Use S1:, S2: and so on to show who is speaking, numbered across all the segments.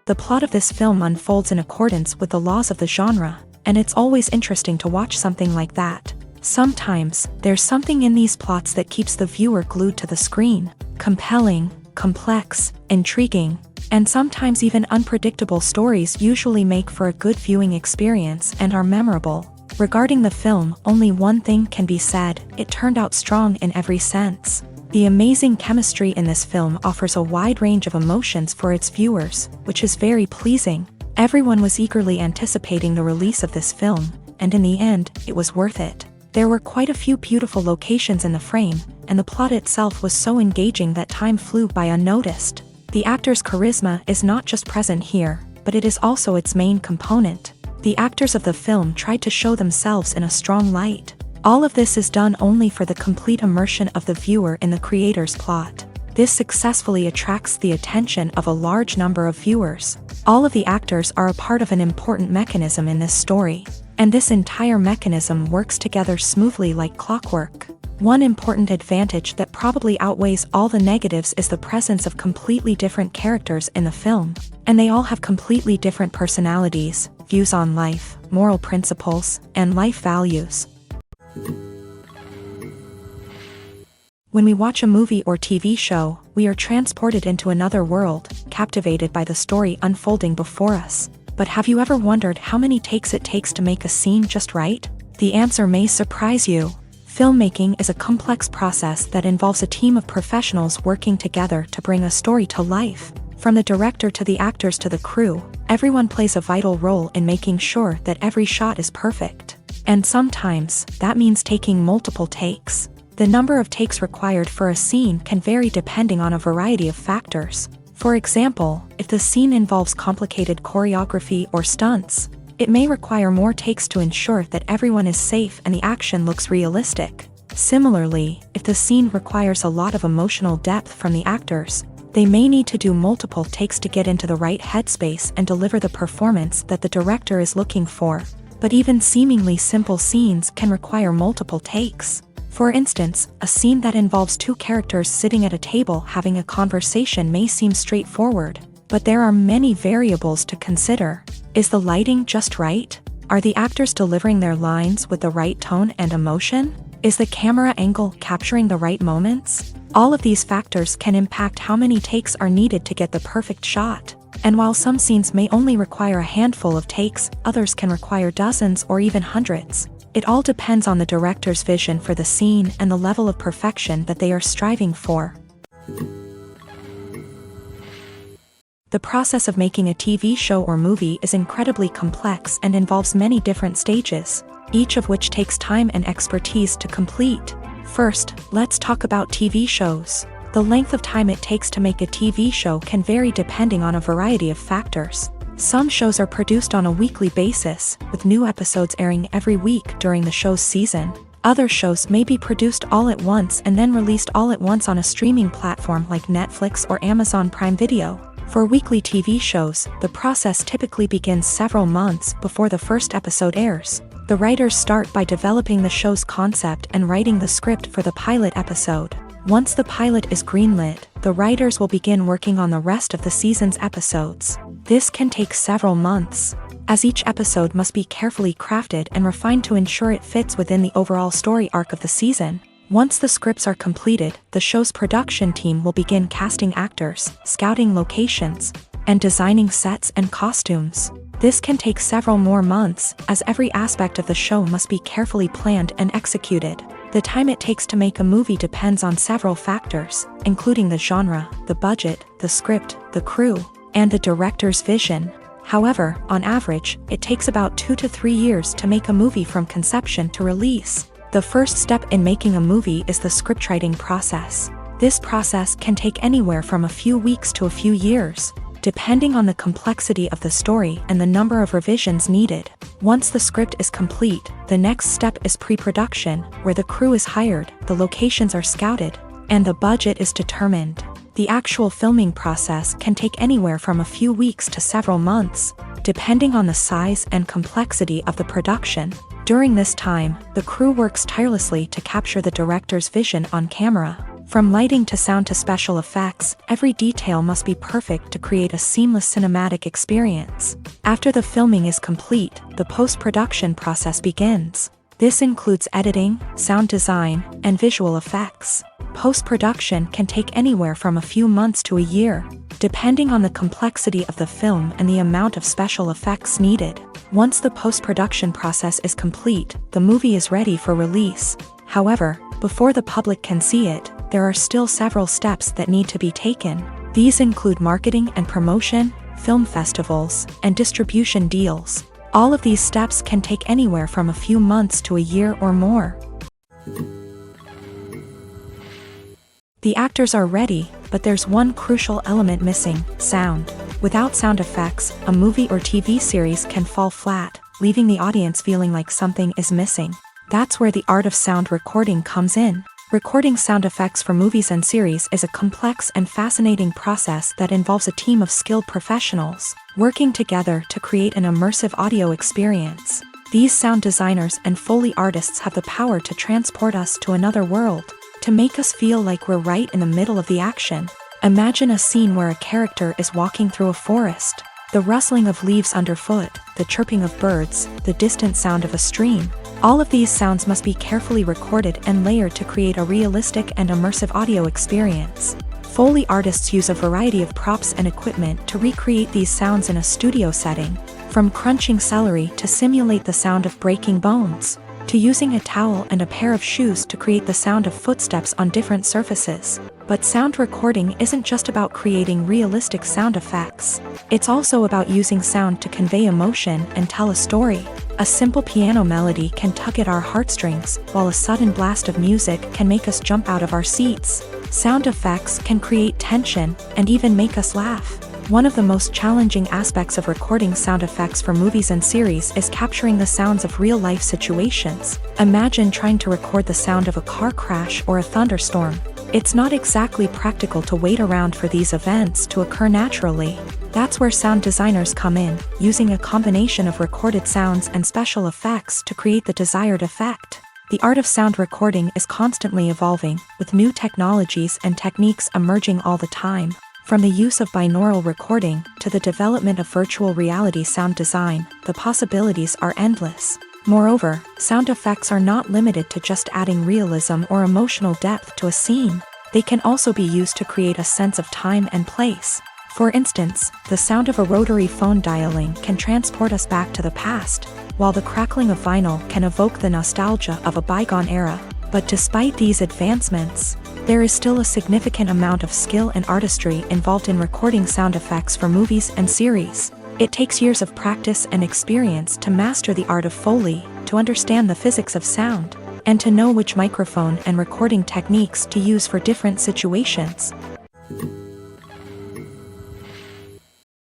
S1: The plot of this film unfolds in accordance with the laws of the genre, and it's always interesting to watch something like that. Sometimes, there's something in these plots that keeps the viewer glued to the screen. Compelling, complex, intriguing, and sometimes even unpredictable stories usually make for a good viewing experience and are memorable. Regarding the film, only one thing can be said: it turned out strong in every sense. The amazing chemistry in this film offers a wide range of emotions for its viewers, which is very pleasing. Everyone was eagerly anticipating the release of this film, and in the end, it was worth it. There were quite a few beautiful locations in the frame, and the plot itself was so engaging that time flew by unnoticed. The actor's charisma is not just present here, but it is also its main component. The actors of the film tried to show themselves in a strong light. All of this is done only for the complete immersion of the viewer in the creator's plot. This successfully attracts the attention of a large number of viewers. All of the actors are a part of an important mechanism in this story, and this entire mechanism works together smoothly like clockwork. One important advantage that probably outweighs all the negatives is the presence of completely different characters in the film, and they all have completely different personalities, views on life, moral principles, and life values. When we watch a movie or TV show, we are transported into another world, captivated by the story unfolding before us. But have you ever wondered how many takes it takes to make a scene just right? The answer may surprise you. Filmmaking is a complex process that involves a team of professionals working together to bring a story to life. From the director to the actors to the crew, everyone plays a vital role in making sure that every shot is perfect. And sometimes, that means taking multiple takes. The number of takes required for a scene can vary depending on a variety of factors. For example, if the scene involves complicated choreography or stunts, it may require more takes to ensure that everyone is safe and the action looks realistic. Similarly, if the scene requires a lot of emotional depth from the actors, they may need to do multiple takes to get into the right headspace and deliver the performance that the director is looking for. But even seemingly simple scenes can require multiple takes. For instance, a scene that involves two characters sitting at a table having a conversation may seem straightforward, but there are many variables to consider. Is the lighting just right? Are the actors delivering their lines with the right tone and emotion? Is the camera angle capturing the right moments? All of these factors can impact how many takes are needed to get the perfect shot. And while some scenes may only require a handful of takes, others can require dozens or even hundreds. It all depends on the director's vision for the scene and the level of perfection that they are striving for. The process of making a TV show or movie is incredibly complex and involves many different stages, each of which takes time and expertise to complete. First, let's talk about TV shows. The length of time it takes to make a TV show can vary depending on a variety of factors. Some shows are produced on a weekly basis, with new episodes airing every week during the show's season. Other shows may be produced all at once and then released all at once on a streaming platform like Netflix or Amazon Prime Video. For weekly TV shows, the process typically begins several months before the first episode airs. The writers start by developing the show's concept and writing the script for the pilot episode. Once the pilot is greenlit, the writers will begin working on the rest of the season's episodes. This can take several months, as each episode must be carefully crafted and refined to ensure it fits within the overall story arc of the season. Once the scripts are completed, the show's production team will begin casting actors, scouting locations, and designing sets and costumes. This can take several more months, as every aspect of the show must be carefully planned and executed. The time it takes to make a movie depends on several factors, including the genre, the budget, the script, the crew, and the director's vision. However, on average, it takes about 2 to 3 years to make a movie from conception to release. The first step in making a movie is the scriptwriting process. This process can take anywhere from a few weeks to a few years, depending on the complexity of the story and the number of revisions needed. Once the script is complete, the next step is pre-production, where the crew is hired, the locations are scouted, and the budget is determined. The actual filming process can take anywhere from a few weeks to several months, depending on the size and complexity of the production. During this time, the crew works tirelessly to capture the director's vision on camera. From lighting to sound to special effects, every detail must be perfect to create a seamless cinematic experience. After the filming is complete, the post-production process begins. This includes editing, sound design, and visual effects. Post-production can take anywhere from a few months to a year, depending on the complexity of the film and the amount of special effects needed. Once the post-production process is complete, the movie is ready for release. However, before the public can see it, there are still several steps that need to be taken. These include marketing and promotion, film festivals, and distribution deals. All of these steps can take anywhere from a few months to a year or more. The actors are ready, but there's one crucial element missing: sound. Without sound effects, a movie or TV series can fall flat, leaving the audience feeling like something is missing. That's where the art of sound recording comes in. Recording sound effects for movies and series is a complex and fascinating process that involves a team of skilled professionals working together to create an immersive audio experience. These sound designers and Foley artists have the power to transport us to another world, to make us feel like we're right in the middle of the action. Imagine a scene where a character is walking through a forest. The rustling of leaves underfoot, the chirping of birds, the distant sound of a stream. All of these sounds must be carefully recorded and layered to create a realistic and immersive audio experience. Foley artists use a variety of props and equipment to recreate these sounds in a studio setting, from crunching celery to simulate the sound of breaking bones, to using a towel and a pair of shoes to create the sound of footsteps on different surfaces. But sound recording isn't just about creating realistic sound effects. It's also about using sound to convey emotion and tell a story. A simple piano melody can tug at our heartstrings, while a sudden blast of music can make us jump out of our seats. Sound effects can create tension and even make us laugh. One of the most challenging aspects of recording sound effects for movies and series is capturing the sounds of real-life situations. Imagine trying to record the sound of a car crash or a thunderstorm. It's not exactly practical to wait around for these events to occur naturally. That's where sound designers come in, using a combination of recorded sounds and special effects to create the desired effect. The art of sound recording is constantly evolving, with new technologies and techniques emerging all the time. From the use of binaural recording to the development of virtual reality sound design, the possibilities are endless. Moreover, sound effects are not limited to just adding realism or emotional depth to a scene. They can also be used to create a sense of time and place. For instance, the sound of a rotary phone dialing can transport us back to the past, while the crackling of vinyl can evoke the nostalgia of a bygone era. But despite these advancements, there is still a significant amount of skill and artistry involved in recording sound effects for movies and series. It takes years of practice and experience to master the art of Foley, to understand the physics of sound, and to know which microphone and recording techniques to use for different situations.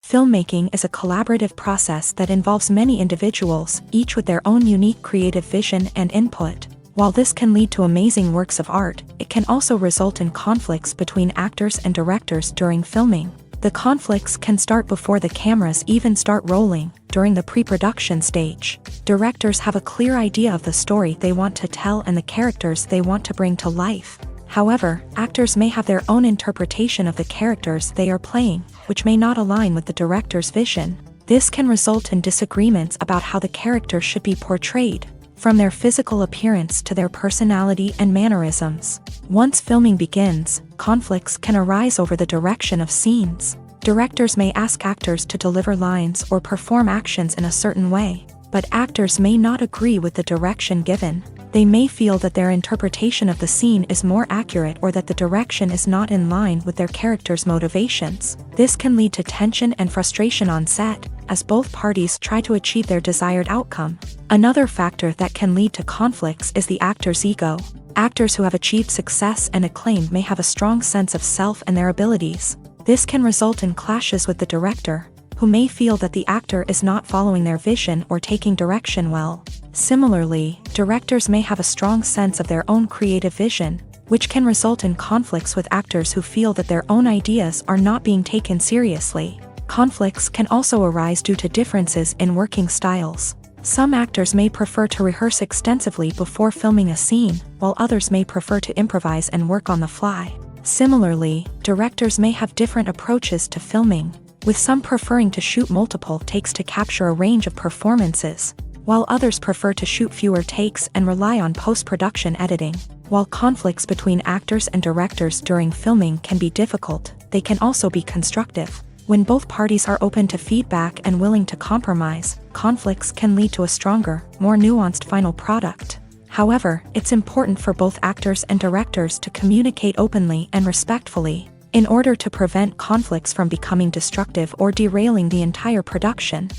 S1: Filmmaking is a collaborative process that involves many individuals, each with their own unique creative vision and input. While this can lead to amazing works of art, it can also result in conflicts between actors and directors during filming. The conflicts can start before the cameras even start rolling, during the pre-production stage. Directors have a clear idea of the story they want to tell and the characters they want to bring to life. However, actors may have their own interpretation of the characters they are playing, which may not align with the director's vision. This can result in disagreements about how the character should be portrayed, from their physical appearance to their personality and mannerisms. Once filming begins, conflicts can arise over the direction of scenes. Directors may ask actors to deliver lines or perform actions in a certain way, but actors may not agree with the direction given. They may feel that their interpretation of the scene is more accurate or that the direction is not in line with their character's motivations. This can lead to tension and frustration on set, as both parties try to achieve their desired outcome. Another factor that can lead to conflicts is the actor's ego. Actors who have achieved success and acclaim may have a strong sense of self and their abilities. This can result in clashes with the director, who may feel that the actor is not following their vision or taking direction well. Similarly, directors may have a strong sense of their own creative vision, which can result in conflicts with actors who feel that their own ideas are not being taken seriously. Conflicts can also arise due to differences in working styles. Some actors may prefer to rehearse extensively before filming a scene, while others may prefer to improvise and work on the fly. Similarly, directors may have different approaches to filming, with some preferring to shoot multiple takes to capture a range of performances, while others prefer to shoot fewer takes and rely on post-production editing. While conflicts between actors and directors during filming can be difficult, they can also be constructive. When both parties are open to feedback and willing to compromise, conflicts can lead to a stronger, more nuanced final product. However, it's important for both actors and directors to communicate openly and respectfully, in order to prevent conflicts from becoming destructive or derailing the entire production.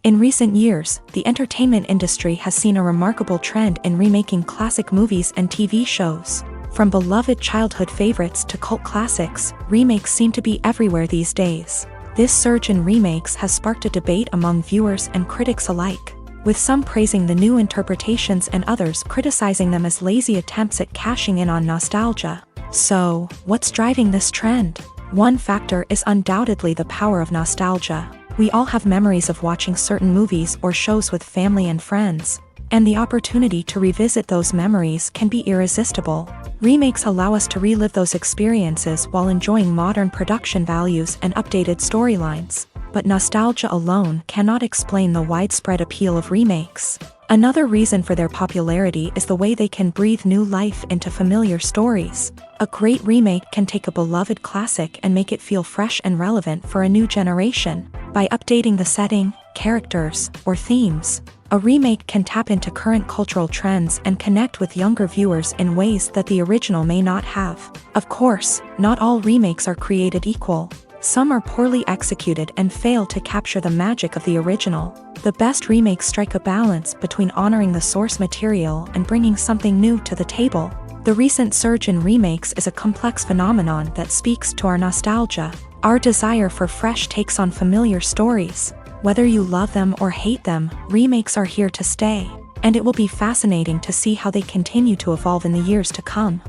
S1: In recent years, the entertainment industry has seen a remarkable trend in remaking classic movies and TV shows. From beloved childhood favorites to cult classics, remakes seem to be everywhere these days. This surge in remakes has sparked a debate among viewers and critics alike, with some praising the new interpretations and others criticizing them as lazy attempts at cashing in on nostalgia. So, what's driving this trend? One factor is undoubtedly the power of nostalgia. We all have memories of watching certain movies or shows with family and friends, and the opportunity to revisit those memories can be irresistible. Remakes allow us to relive those experiences while enjoying modern production values and updated storylines. But nostalgia alone cannot explain the widespread appeal of remakes. Another reason for their popularity is the way they can breathe new life into familiar stories. A great remake can take a beloved classic and make it feel fresh and relevant for a new generation. By updating the setting, characters, or themes, a remake can tap into current cultural trends and connect with younger viewers in ways that the original may not have. Of course, not all remakes are created equal. Some are poorly executed and fail to capture the magic of the original. The best remakes strike a balance between honoring the source material and bringing something new to the table. The recent surge in remakes is a complex phenomenon that speaks to our nostalgia, our desire for fresh takes on familiar stories. Whether you love them or hate them, remakes are here to stay, and it will be fascinating to see how they continue to evolve in the years to come.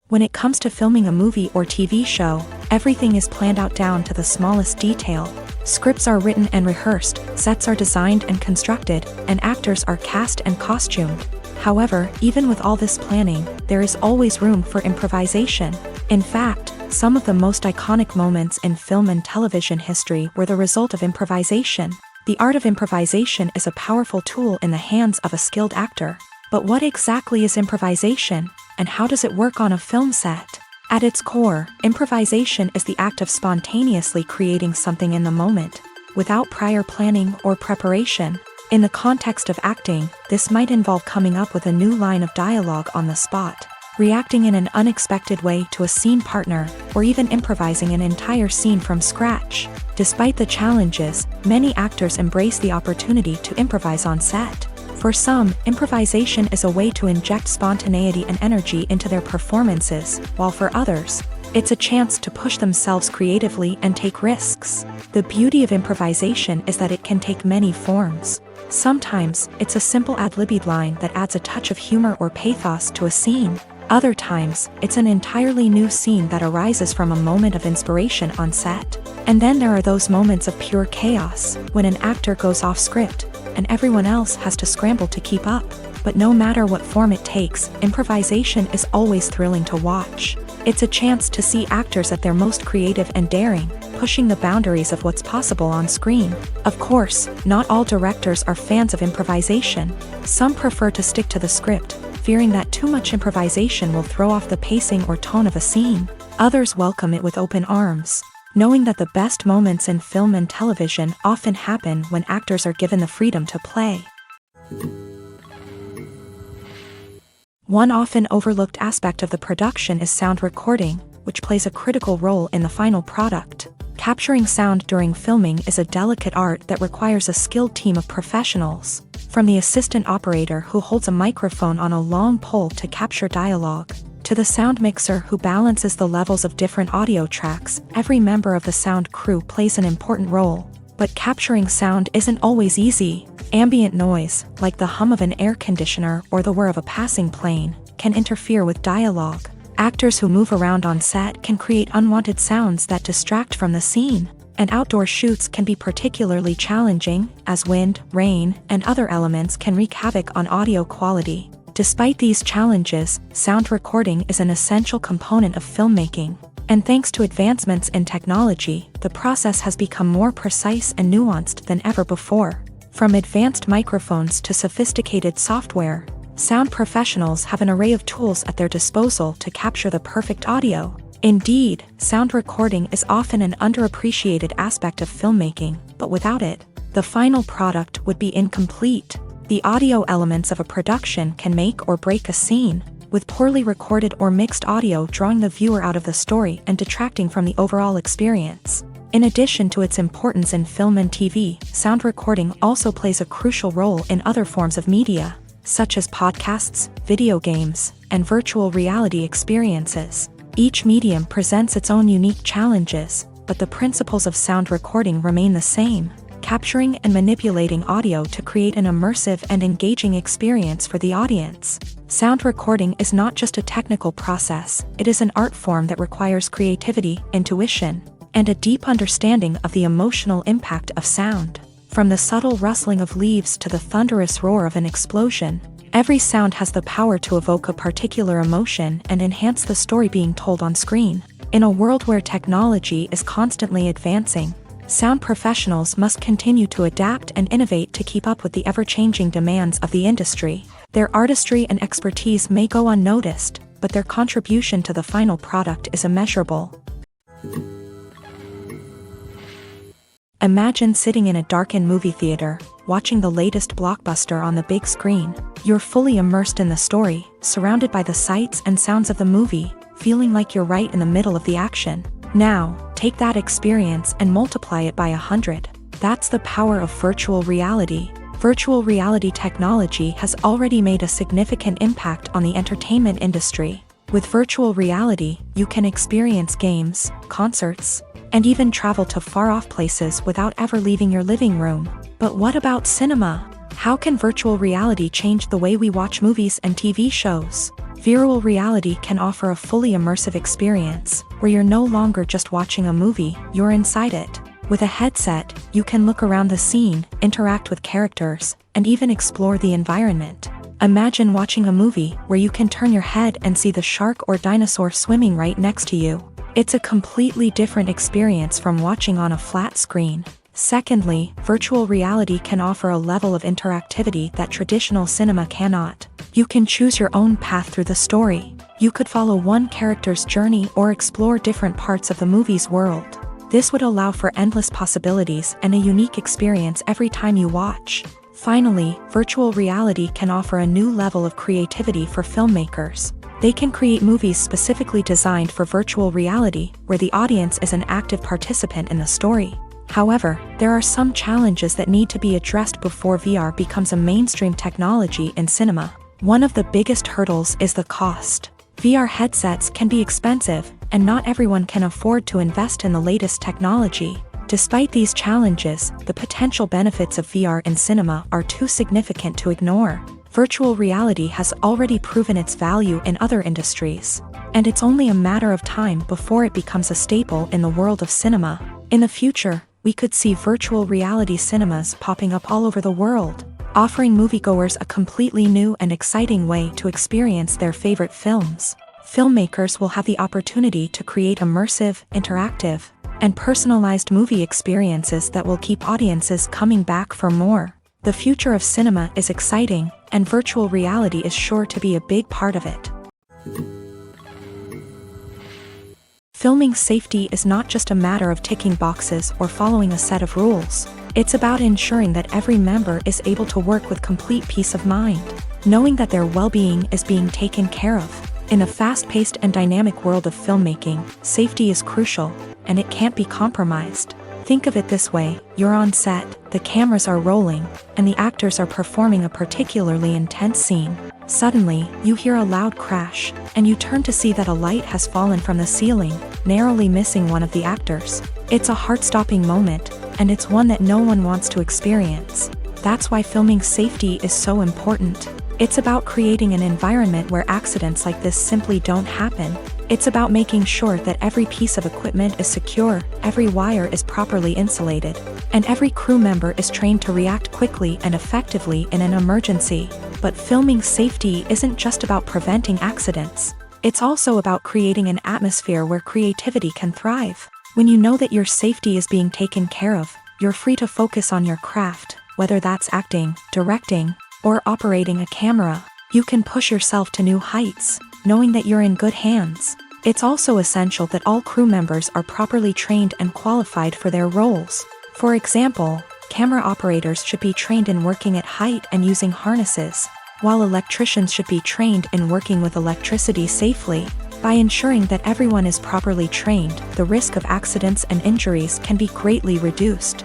S1: When it comes to filming a movie or TV show, everything is planned out down to the smallest detail. Scripts are written and rehearsed, sets are designed and constructed, and actors are cast and costumed. However, even with all this planning, there is always room for improvisation. In fact, some of the most iconic moments in film and television history were the result of improvisation. The art of improvisation is a powerful tool in the hands of a skilled actor. But what exactly is improvisation, and how does it work on a film set? At its core, improvisation is the act of spontaneously creating something in the moment, without prior planning or preparation. In the context of acting, this might involve coming up with a new line of dialogue on the spot, reacting in an unexpected way to a scene partner, or even improvising an entire scene from scratch. Despite the challenges, many actors embrace the opportunity to improvise on set. For some, improvisation is a way to inject spontaneity and energy into their performances, while for others, it's a chance to push themselves creatively and take risks. The beauty of improvisation is that it can take many forms. Sometimes, it's a simple ad-libbed line that adds a touch of humor or pathos to a scene. Other times, it's an entirely new scene that arises from a moment of inspiration on set. And then there are those moments of pure chaos, when an actor goes off script, and everyone else has to scramble to keep up. But no matter what form it takes, improvisation is always thrilling to watch. It's a chance to see actors at their most creative and daring, pushing the boundaries of what's possible on screen. Of course, not all directors are fans of improvisation. Some prefer to stick to the script, fearing that too much improvisation will throw off the pacing or tone of a scene. Others welcome it with open arms, knowing that the best moments in film and television often happen when actors are given the freedom to play. One often overlooked aspect of the production is sound recording, which plays a critical role in the final product. Capturing sound during filming is a delicate art that requires a skilled team of professionals, from the assistant operator who holds a microphone on a long pole to capture dialogue, to the sound mixer who balances the levels of different audio tracks. Every member of the sound crew plays an important role. But capturing sound isn't always easy. Ambient noise, like the hum of an air conditioner or the whir of a passing plane, can interfere with dialogue. Actors who move around on set can create unwanted sounds that distract from the scene, and outdoor shoots can be particularly challenging, as wind, rain, and other elements can wreak havoc on audio quality. Despite these challenges, sound recording is an essential component of filmmaking, and thanks to advancements in technology, the process has become more precise and nuanced than ever before. From advanced microphones to sophisticated software, sound professionals have an array of tools at their disposal to capture the perfect audio. Indeed, sound recording is often an underappreciated aspect of filmmaking, but without it, the final product would be incomplete. The audio elements of a production can make or break a scene, with poorly recorded or mixed audio drawing the viewer out of the story and detracting from the overall experience. In addition to its importance in film and TV, sound recording also plays a crucial role in other forms of media, such as podcasts, video games, and virtual reality experiences. Each medium presents its own unique challenges, but the principles of sound recording remain the same: capturing and manipulating audio to create an immersive and engaging experience for the audience. Sound recording is not just a technical process, it is an art form that requires creativity, intuition, and a deep understanding of the emotional impact of sound. From the subtle rustling of leaves to the thunderous roar of an explosion, every sound has the power to evoke a particular emotion and enhance the story being told on screen. In a world where technology is constantly advancing, sound professionals must continue to adapt and innovate to keep up with the ever-changing demands of the industry. Their artistry and expertise may go unnoticed, but their contribution to the final product is immeasurable. Imagine sitting in a darkened movie theater, watching the latest blockbuster on the big screen. You're fully immersed in the story, surrounded by the sights and sounds of the movie, feeling like you're right in the middle of the action. Now, take that experience and multiply it by 100. That's the power of virtual reality. Virtual reality technology has already made a significant impact on the entertainment industry. With virtual reality, you can experience games, concerts, and even travel to far-off places without ever leaving your living room. But what about cinema? How can virtual reality change the way we watch movies and TV shows? Virtual reality can offer a fully immersive experience, where you're no longer just watching a movie, you're inside it. With a headset, you can look around the scene, interact with characters, and even explore the environment. Imagine watching a movie where you can turn your head and see the shark or dinosaur swimming right next to you. It's a completely different experience from watching on a flat screen. Secondly, virtual reality can offer a level of interactivity that traditional cinema cannot. You can choose your own path through the story. You could follow one character's journey or explore different parts of the movie's world. This would allow for endless possibilities and a unique experience every time you watch. Finally, virtual reality can offer a new level of creativity for filmmakers. They can create movies specifically designed for virtual reality, where the audience is an active participant in the story. However, there are some challenges that need to be addressed before VR becomes a mainstream technology in cinema. One of the biggest hurdles is the cost. VR headsets can be expensive, and not everyone can afford to invest in the latest technology. Despite these challenges, the potential benefits of VR in cinema are too significant to ignore. Virtual reality has already proven its value in other industries, and it's only a matter of time before it becomes a staple in the world of cinema. In the future, we could see virtual reality cinemas popping up all over the world, offering moviegoers a completely new and exciting way to experience their favorite films. Filmmakers will have the opportunity to create immersive, interactive, and personalized movie experiences that will keep audiences coming back for more. The future of cinema is exciting, and virtual reality is sure to be a big part of it. Filming safety is not just a matter of ticking boxes or following a set of rules. It's about ensuring that every member is able to work with complete peace of mind, knowing that their well-being is being taken care of. In a fast-paced and dynamic world of filmmaking, safety is crucial, and it can't be compromised. Think of it this way: you're on set, the cameras are rolling, and the actors are performing a particularly intense scene. Suddenly, you hear a loud crash, and you turn to see that a light has fallen from the ceiling, narrowly missing one of the actors. It's a heart-stopping moment, and it's one that no one wants to experience. That's why filming safety is so important. It's about creating an environment where accidents like this simply don't happen. It's about making sure that every piece of equipment is secure, every wire is properly insulated, and every crew member is trained to react quickly and effectively in an emergency. But filming safety isn't just about preventing accidents. It's also about creating an atmosphere where creativity can thrive. When you know that your safety is being taken care of, you're free to focus on your craft, whether that's acting, directing, or operating a camera. You can push yourself to new heights, knowing that you're in good hands. It's also essential that all crew members are properly trained and qualified for their roles. For example, camera operators should be trained in working at height and using harnesses, while electricians should be trained in working with electricity safely. By ensuring that everyone is properly trained, the risk of accidents and injuries can be greatly reduced.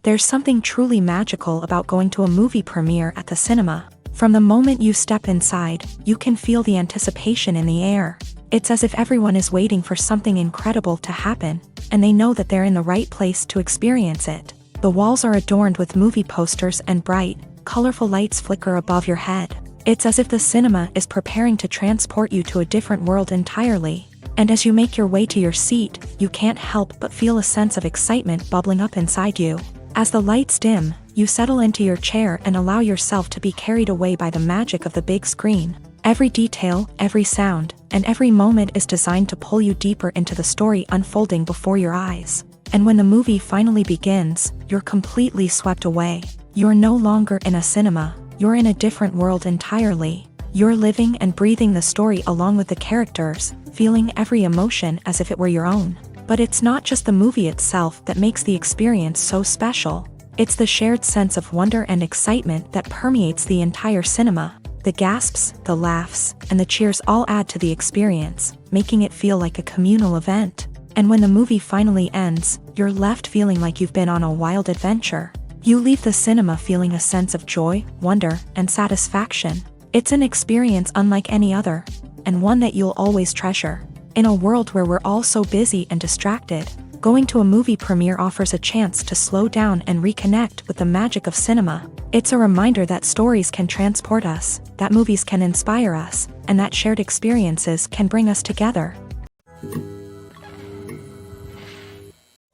S1: There's something truly magical about going to a movie premiere at the cinema. From the moment you step inside, you can feel the anticipation in the air. It's as if everyone is waiting for something incredible to happen, and they know that they're in the right place to experience it. The walls are adorned with movie posters and bright, colorful lights flicker above your head. It's as if the cinema is preparing to transport you to a different world entirely. And as you make your way to your seat, you can't help but feel a sense of excitement bubbling up inside you. As the lights dim, you settle into your chair and allow yourself to be carried away by the magic of the big screen. Every detail, every sound, and every moment is designed to pull you deeper into the story unfolding before your eyes. And when the movie finally begins, you're completely swept away. You're no longer in a cinema, you're in a different world entirely. You're living and breathing the story along with the characters, feeling every emotion as if it were your own. But it's not just the movie itself that makes the experience so special. It's the shared sense of wonder and excitement that permeates the entire cinema. The gasps, the laughs, and the cheers all add to the experience, making it feel like a communal event. And when the movie finally ends, you're left feeling like you've been on a wild adventure. You leave the cinema feeling a sense of joy, wonder, and satisfaction. It's an experience unlike any other, and one that you'll always treasure. In a world where we're all so busy and distracted, going to a movie premiere offers a chance to slow down and reconnect with the magic of cinema. It's a reminder that stories can transport us, that movies can inspire us, and that shared experiences can bring us together.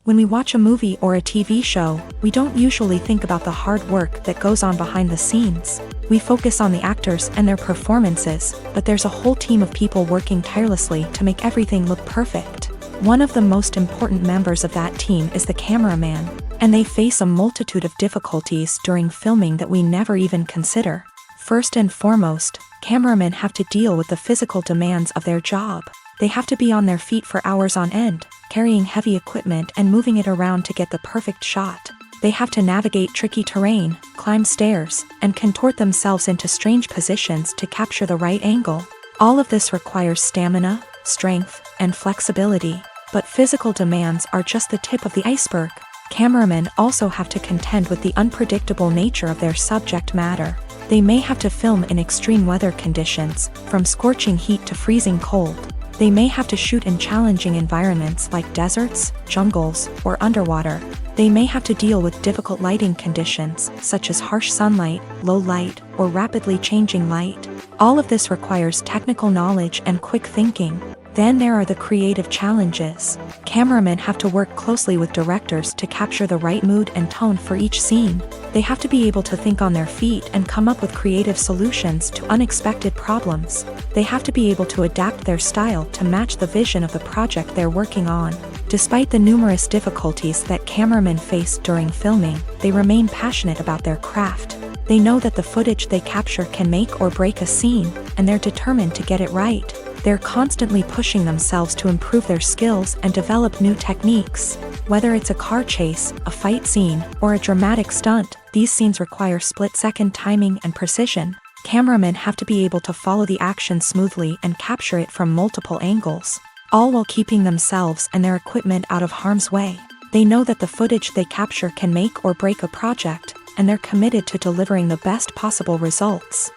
S1: When we watch a movie or a TV show, we don't usually think about the hard work that goes on behind the scenes. We focus on the actors and their performances, but there's a whole team of people working tirelessly to make everything look perfect. One of the most important members of that team is the cameraman, and they face a multitude of difficulties during filming that we never even consider. First and foremost, cameramen have to deal with the physical demands of their job. They have to be on their feet for hours on end, carrying heavy equipment and moving it around to get the perfect shot. They have to navigate tricky terrain, climb stairs, and contort themselves into strange positions to capture the right angle. All of this requires stamina, strength, and flexibility. But physical demands are just the tip of the iceberg. Cameramen also have to contend with the unpredictable nature of their subject matter. They may have to film in extreme weather conditions, from scorching heat to freezing cold. They may have to shoot in challenging environments like deserts, jungles, or underwater. They may have to deal with difficult lighting conditions, such as harsh sunlight, low light, or rapidly changing light. All of this requires technical knowledge and quick thinking. Then there are the creative challenges. Cameramen have to work closely with directors to capture the right mood and tone for each scene. They have to be able to think on their feet and come up with creative solutions to unexpected problems. They have to be able to adapt their style to match the vision of the project they're working on. Despite the numerous difficulties that cameramen face during filming, they remain passionate about their craft. They know that the footage they capture can make or break a scene, and they're determined to get it right. They're constantly pushing themselves to improve their skills and develop new techniques. Whether it's a car chase, a fight scene, or a dramatic stunt, these scenes require split-second timing and precision. Cameramen have to be able to follow the action smoothly and capture it from multiple angles, all while keeping themselves and their equipment out of harm's way. They know that the footage they capture can make or break a project, and they're committed to delivering the best possible results.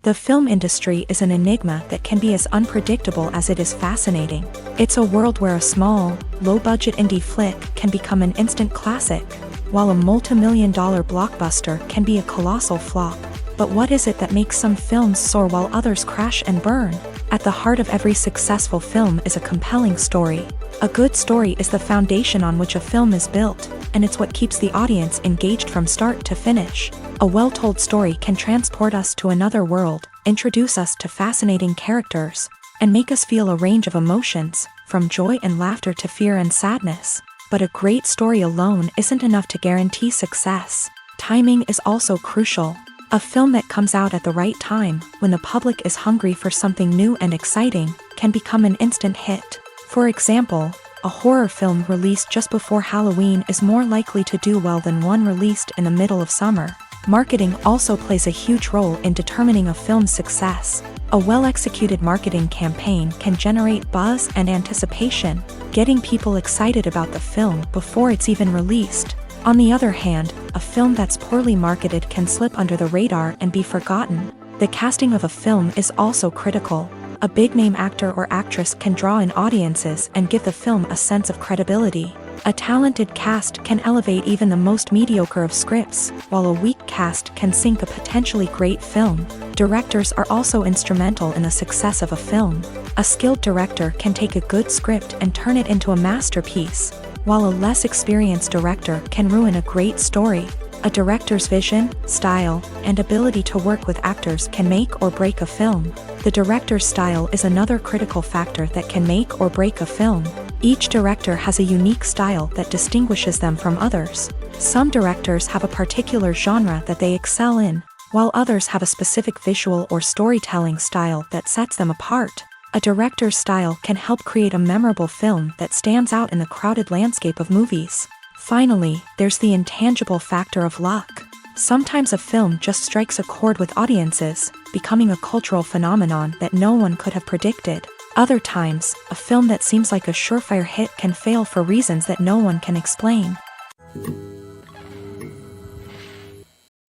S1: The film industry is an enigma that can be as unpredictable as it is fascinating. It's a world where a small, low-budget indie flick can become an instant classic, while a multi-million-dollar blockbuster can be a colossal flop. But what is it that makes some films soar while others crash and burn? At the heart of every successful film is a compelling story. A good story is the foundation on which a film is built, and it's what keeps the audience engaged from start to finish. A well-told story can transport us to another world, introduce us to fascinating characters, and make us feel a range of emotions, from joy and laughter to fear and sadness. But a great story alone isn't enough to guarantee success. Timing is also crucial. A film that comes out at the right time, when the public is hungry for something new and exciting, can become an instant hit. For example, a horror film released just before Halloween is more likely to do well than one released in the middle of summer. Marketing also plays a huge role in determining a film's success. A well-executed marketing campaign can generate buzz and anticipation, getting people excited about the film before it's even released. On the other hand, a film that's poorly marketed can slip under the radar and be forgotten. The casting of a film is also critical. A big-name actor or actress can draw in audiences and give the film a sense of credibility. A talented cast can elevate even the most mediocre of scripts, while a weak cast can sink a potentially great film. Directors are also instrumental in the success of a film. A skilled director can take a good script and turn it into a masterpiece, while a less experienced director can ruin a great story. A director's vision, style, and ability to work with actors can make or break a film. The director's style is another critical factor that can make or break a film. Each director has a unique style that distinguishes them from others. Some directors have a particular genre that they excel in, while others have a specific visual or storytelling style that sets them apart. A director's style can help create a memorable film that stands out in the crowded landscape of movies. Finally, there's the intangible factor of luck. Sometimes a film just strikes a chord with audiences, becoming a cultural phenomenon that no one could have predicted. Other times, a film that seems like a surefire hit can fail for reasons that no one can explain.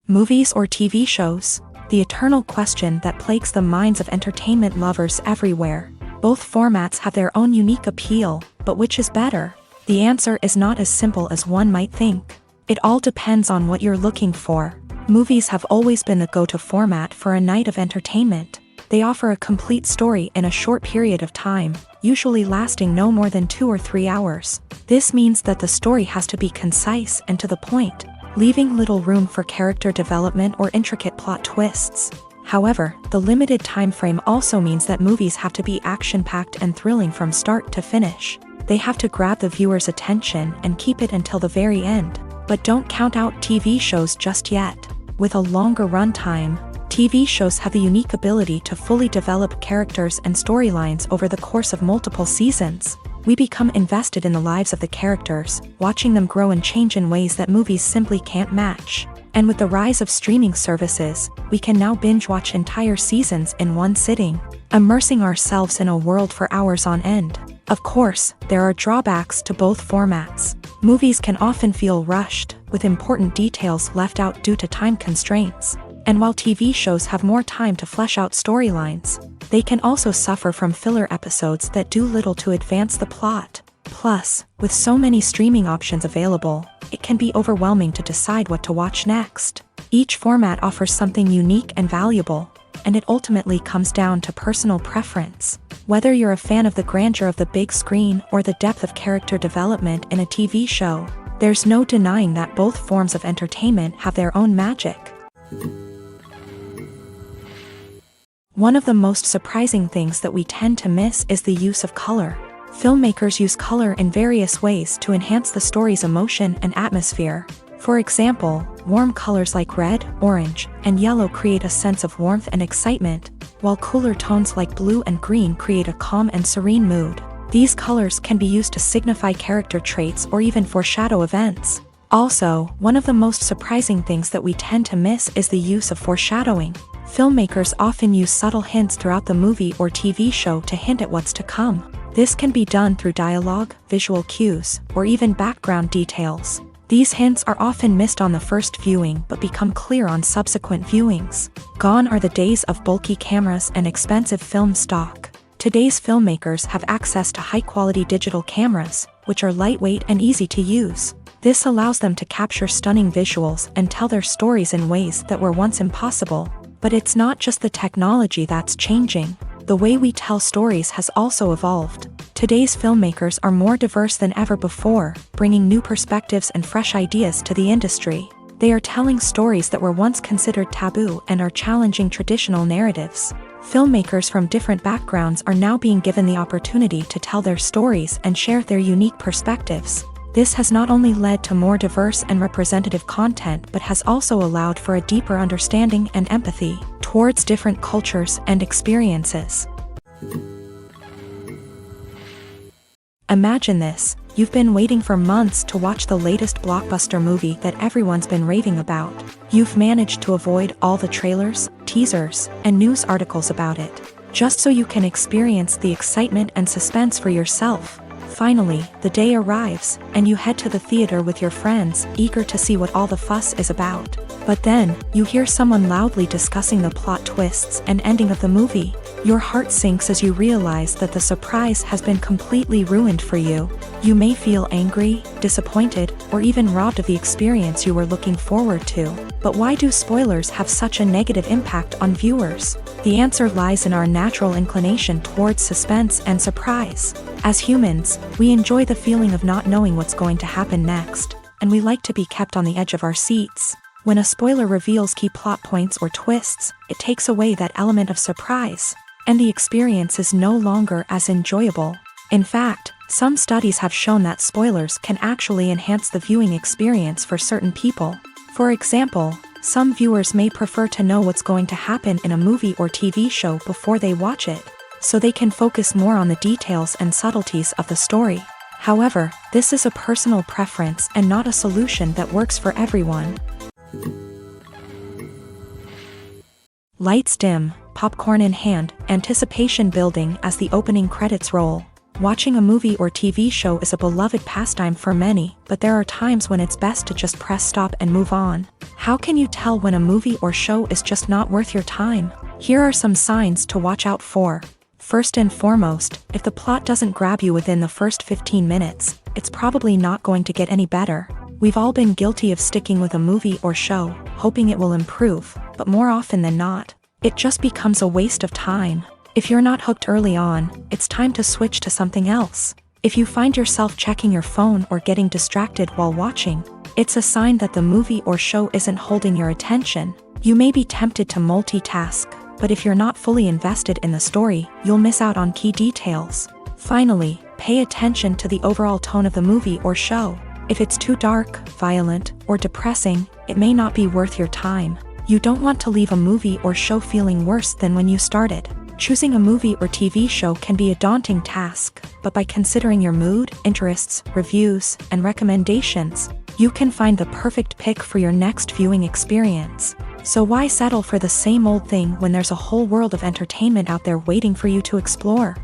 S1: Movies or TV shows? The eternal question that plagues the minds of entertainment lovers everywhere. Both formats have their own unique appeal, but which is better? The answer is not as simple as one might think. It all depends on what you're looking for. Movies have always been the go-to format for a night of entertainment. They offer a complete story in a short period of time, usually lasting no more than 2 or 3 hours. This means that the story has to be concise and to the point, leaving little room for character development or intricate plot twists. However, the limited time frame also means that movies have to be action-packed and thrilling from start to finish. They have to grab the viewer's attention and keep it until the very end. But don't count out TV shows just yet. With a longer runtime, TV shows have the unique ability to fully develop characters and storylines over the course of multiple seasons. We become invested in the lives of the characters, watching them grow and change in ways that movies simply can't match. And with the rise of streaming services, we can now binge-watch entire seasons in one sitting, immersing ourselves in a world for hours on end. Of course, there are drawbacks to both formats. Movies can often feel rushed, with important details left out due to time constraints. And while TV shows have more time to flesh out storylines, they can also suffer from filler episodes that do little to advance the plot. Plus, with so many streaming options available, it can be overwhelming to decide what to watch next. Each format offers something unique and valuable, and it ultimately comes down to personal preference. Whether you're a fan of the grandeur of the big screen or the depth of character development in a TV show, there's no denying that both forms of entertainment have their own magic. One of the most surprising things that we tend to miss is the use of color. Filmmakers use color in various ways to enhance the story's emotion and atmosphere. For example, warm colors like red, orange, and yellow create a sense of warmth and excitement, while cooler tones like blue and green create a calm and serene mood. These colors can be used to signify character traits or even foreshadow events. Also, one of the most surprising things that we tend to miss is the use of foreshadowing. Filmmakers often use subtle hints throughout the movie or TV show to hint at what's to come. This can be done through dialogue, visual cues, or even background details. These hints are often missed on the first viewing but become clear on subsequent viewings. Gone are the days of bulky cameras and expensive film stock. Today's filmmakers have access to high-quality digital cameras, which are lightweight and easy to use. This allows them to capture stunning visuals and tell their stories in ways that were once impossible. But it's not just the technology that's changing. The way we tell stories has also evolved. Today's filmmakers are more diverse than ever before, bringing new perspectives and fresh ideas to the industry. They are telling stories that were once considered taboo and are challenging traditional narratives. Filmmakers from different backgrounds are now being given the opportunity to tell their stories and share their unique perspectives. This has not only led to more diverse and representative content but has also allowed for a deeper understanding and empathy towards different cultures and experiences. Imagine this: you've been waiting for months to watch the latest blockbuster movie that everyone's been raving about. You've managed to avoid all the trailers, teasers, and news articles about it, just so you can experience the excitement and suspense for yourself. Finally, the day arrives, and you head to the theater with your friends, eager to see what all the fuss is about. But then, you hear someone loudly discussing the plot twists and ending of the movie. Your heart sinks as you realize that the surprise has been completely ruined for you. You may feel angry, disappointed, or even robbed of the experience you were looking forward to. But why do spoilers have such a negative impact on viewers? The answer lies in our natural inclination towards suspense and surprise. As humans, we enjoy the feeling of not knowing what's going to happen next, and we like to be kept on the edge of our seats. When a spoiler reveals key plot points or twists, it takes away that element of surprise, and the experience is no longer as enjoyable. In fact, some studies have shown that spoilers can actually enhance the viewing experience for certain people. For example, some viewers may prefer to know what's going to happen in a movie or TV show before they watch it, so they can focus more on the details and subtleties of the story. However, this is a personal preference and not a solution that works for everyone. Lights dim, popcorn in hand, anticipation building as the opening credits roll. Watching a movie or TV show is a beloved pastime for many, but there are times when it's best to just press stop and move on. How can you tell when a movie or show is just not worth your time? Here are some signs to watch out for. First and foremost, if the plot doesn't grab you within the first 15 minutes, it's probably not going to get any better. We've all been guilty of sticking with a movie or show, hoping it will improve, but more often than not, it just becomes a waste of time. If you're not hooked early on, it's time to switch to something else. If you find yourself checking your phone or getting distracted while watching, it's a sign that the movie or show isn't holding your attention. You may be tempted to multitask, but if you're not fully invested in the story, you'll miss out on key details. Finally, pay attention to the overall tone of the movie or show. If it's too dark, violent, or depressing, it may not be worth your time. You don't want to leave a movie or show feeling worse than when you started. Choosing a movie or TV show can be a daunting task, but by considering your mood, interests, reviews, and recommendations, you can find the perfect pick for your next viewing experience. So why settle for the same old thing when there's a whole world of entertainment out there waiting for you to explore?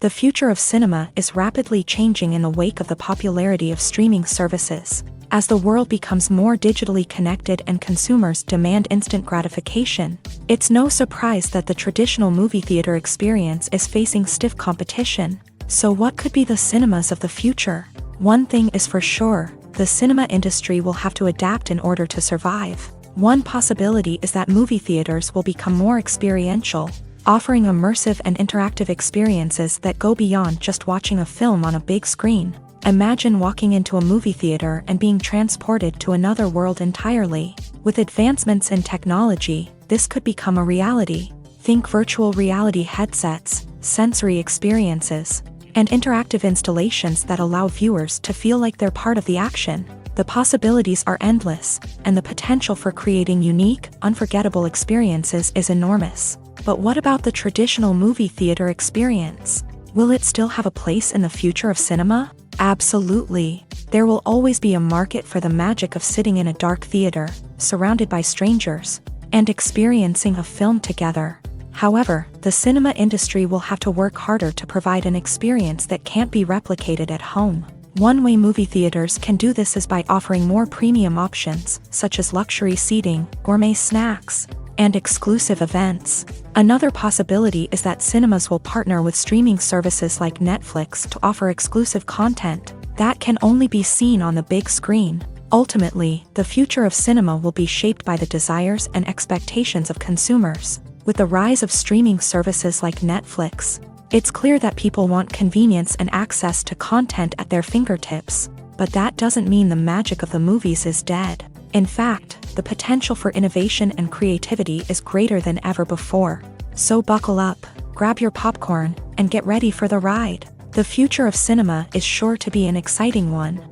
S1: The future of cinema is rapidly changing in the wake of the popularity of streaming services. As the world becomes more digitally connected and consumers demand instant gratification, it's no surprise that the traditional movie theater experience is facing stiff competition. So what could be the cinemas of the future? One thing is for sure, the cinema industry will have to adapt in order to survive. One possibility is that movie theaters will become more experiential, offering immersive and interactive experiences that go beyond just watching a film on a big screen. Imagine walking into a movie theater and being transported to another world entirely. With advancements in technology, this could become a reality. Think virtual reality headsets, sensory experiences, and interactive installations that allow viewers to feel like they're part of the action. The possibilities are endless, and the potential for creating unique, unforgettable experiences is enormous. But what about the traditional movie theater experience? Will it still have a place in the future of cinema? Absolutely. There will always be a market for the magic of sitting in a dark theater, surrounded by strangers, and experiencing a film together. However, the cinema industry will have to work harder to provide an experience that can't be replicated at home. One way movie theaters can do this is by offering more premium options, such as luxury seating, gourmet snacks, and exclusive events. Another possibility is that cinemas will partner with streaming services like Netflix to offer exclusive content that can only be seen on the big screen. Ultimately, the future of cinema will be shaped by the desires and expectations of consumers. With the rise of streaming services like Netflix, it's clear that people want convenience and access to content at their fingertips. But that doesn't mean the magic of the movies is dead. In fact, the potential for innovation and creativity is greater than ever before. So buckle up, grab your popcorn, and get ready for the ride. The future of cinema is sure to be an exciting one.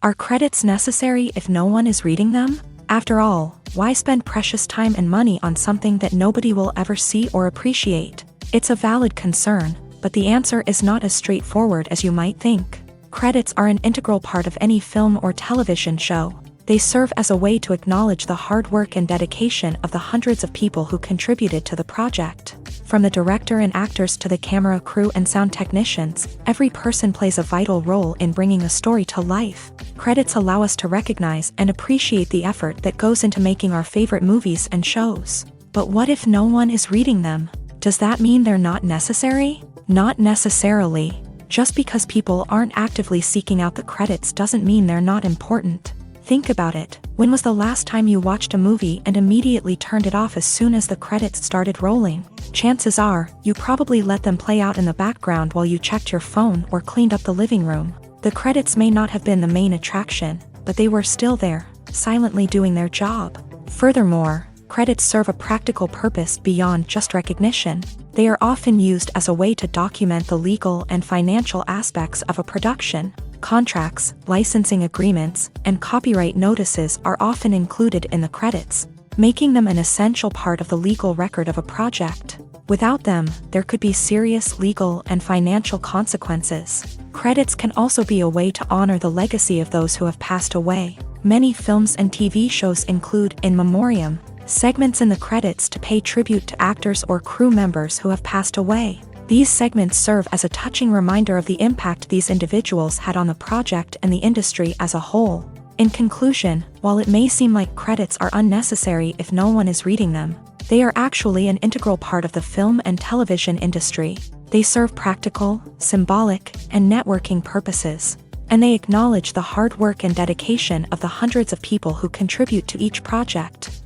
S1: Are credits necessary if no one is reading them? After all, why spend precious time and money on something that nobody will ever see or appreciate? It's a valid concern, but the answer is not as straightforward as you might think. Credits are an integral part of any film or television show. They serve as a way to acknowledge the hard work and dedication of the hundreds of people who contributed to the project. From the director and actors to the camera crew and sound technicians, every person plays a vital role in bringing a story to life. Credits allow us to recognize and appreciate the effort that goes into making our favorite movies and shows. But what if no one is reading them? Does that mean they're not necessary? Not necessarily. Just because people aren't actively seeking out the credits doesn't mean they're not important. Think about it. When was the last time you watched a movie and immediately turned it off as soon as the credits started rolling? Chances are, you probably let them play out in the background while you checked your phone or cleaned up the living room. The credits may not have been the main attraction, but they were still there, silently doing their job. Furthermore, credits serve a practical purpose beyond just recognition. They are often used as a way to document the legal and financial aspects of a production. Contracts, licensing agreements, and copyright notices are often included in the credits, making them an essential part of the legal record of a project. Without them, there could be serious legal and financial consequences. Credits can also be a way to honor the legacy of those who have passed away. Many films and TV shows include in memoriam segments in the credits to pay tribute to actors or crew members who have passed away. These segments serve as a touching reminder of the impact these individuals had on the project and the industry as a whole. In conclusion, while it may seem like credits are unnecessary if no one is reading them, they are actually an integral part of the film and television industry. They serve practical, symbolic, and networking purposes, and they acknowledge the hard work and dedication of the hundreds of people who contribute to each project.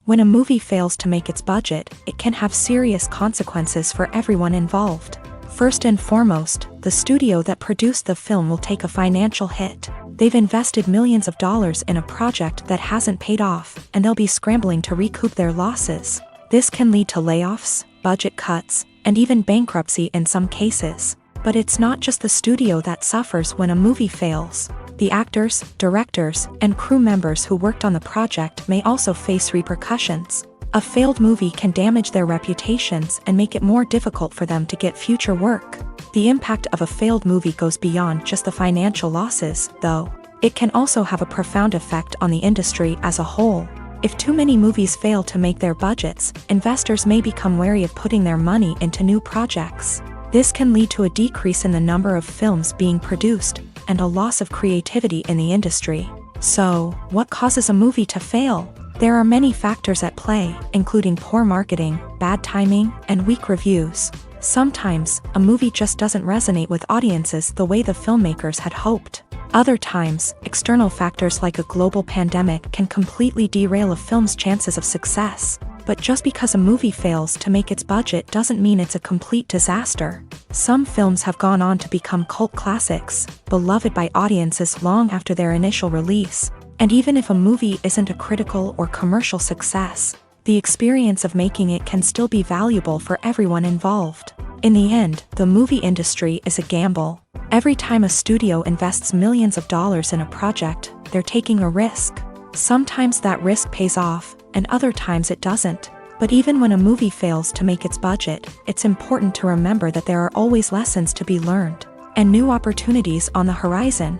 S1: When a movie fails to make its budget, it can have serious consequences for everyone involved. First and foremost, the studio that produced the film will take a financial hit. They've invested millions of dollars in a project that hasn't paid off, and they'll be scrambling to recoup their losses. This can lead to layoffs, budget cuts, and even bankruptcy in some cases. But it's not just the studio that suffers when a movie fails. The actors, directors, and crew members who worked on the project may also face repercussions. A failed movie can damage their reputations and make it more difficult for them to get future work. The impact of a failed movie goes beyond just the financial losses, though. It can also have a profound effect on the industry as a whole. If too many movies fail to make their budgets, investors may become wary of putting their money into new projects. This can lead to a decrease in the number of films being produced, and a loss of creativity in the industry. So, what causes a movie to fail? There are many factors at play, including poor marketing, bad timing, and weak reviews. Sometimes, a movie just doesn't resonate with audiences the way the filmmakers had hoped. Other times, external factors like a global pandemic can completely derail a film's chances of success. But just because a movie fails to make its budget doesn't mean it's a complete disaster. Some films have gone on to become cult classics, beloved by audiences long after their initial release. And even if a movie isn't a critical or commercial success, the experience of making it can still be valuable for everyone involved. In the end, the movie industry is a gamble. Every time a studio invests millions of dollars in a project, they're taking a risk. Sometimes that risk pays off, and other times it doesn't. But even when a movie fails to make its budget, it's important to remember that there are always lessons to be learned, and new opportunities on the horizon.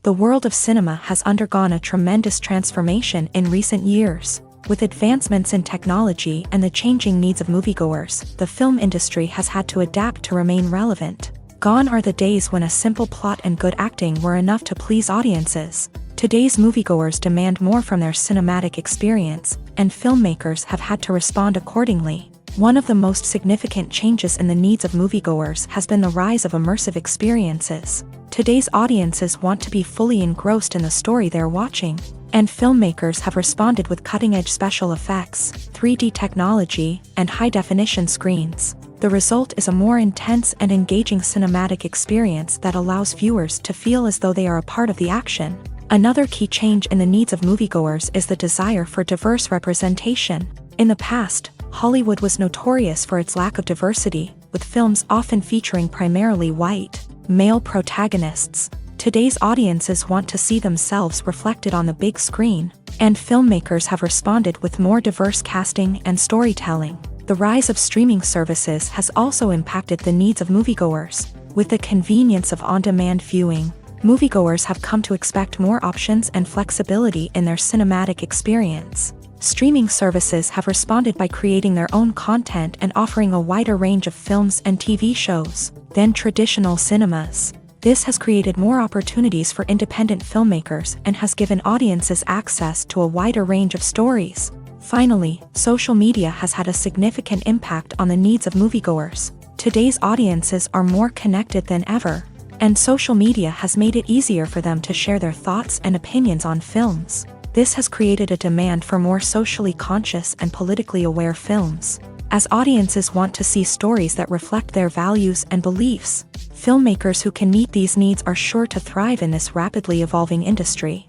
S1: The world of cinema has undergone a tremendous transformation in recent years. With advancements in technology and the changing needs of moviegoers, the film industry has had to adapt to remain relevant. Gone are the days when a simple plot and good acting were enough to please audiences. Today's moviegoers demand more from their cinematic experience, and filmmakers have had to respond accordingly. One of the most significant changes in the needs of moviegoers has been the rise of immersive experiences. Today's audiences want to be fully engrossed in the story they're watching, and filmmakers have responded with cutting-edge special effects, 3D technology, and high-definition screens. The result is a more intense and engaging cinematic experience that allows viewers to feel as though they are a part of the action. Another key change in the needs of moviegoers is the desire for diverse representation. In the past, Hollywood was notorious for its lack of diversity, with films often featuring primarily white, male protagonists. Today's audiences want to see themselves reflected on the big screen, and filmmakers have responded with more diverse casting and storytelling. The rise of streaming services has also impacted the needs of moviegoers. With the convenience of on-demand viewing, moviegoers have come to expect more options and flexibility in their cinematic experience. Streaming services have responded by creating their own content and offering a wider range of films and TV shows than traditional cinemas. This has created more opportunities for independent filmmakers and has given audiences access to a wider range of stories. Finally, social media has had a significant impact on the needs of moviegoers. Today's audiences are more connected than ever, and social media has made it easier for them to share their thoughts and opinions on films. This has created a demand for more socially conscious and politically aware films. As audiences want to see stories that reflect their values and beliefs, filmmakers who can meet these needs are sure to thrive in this rapidly evolving industry.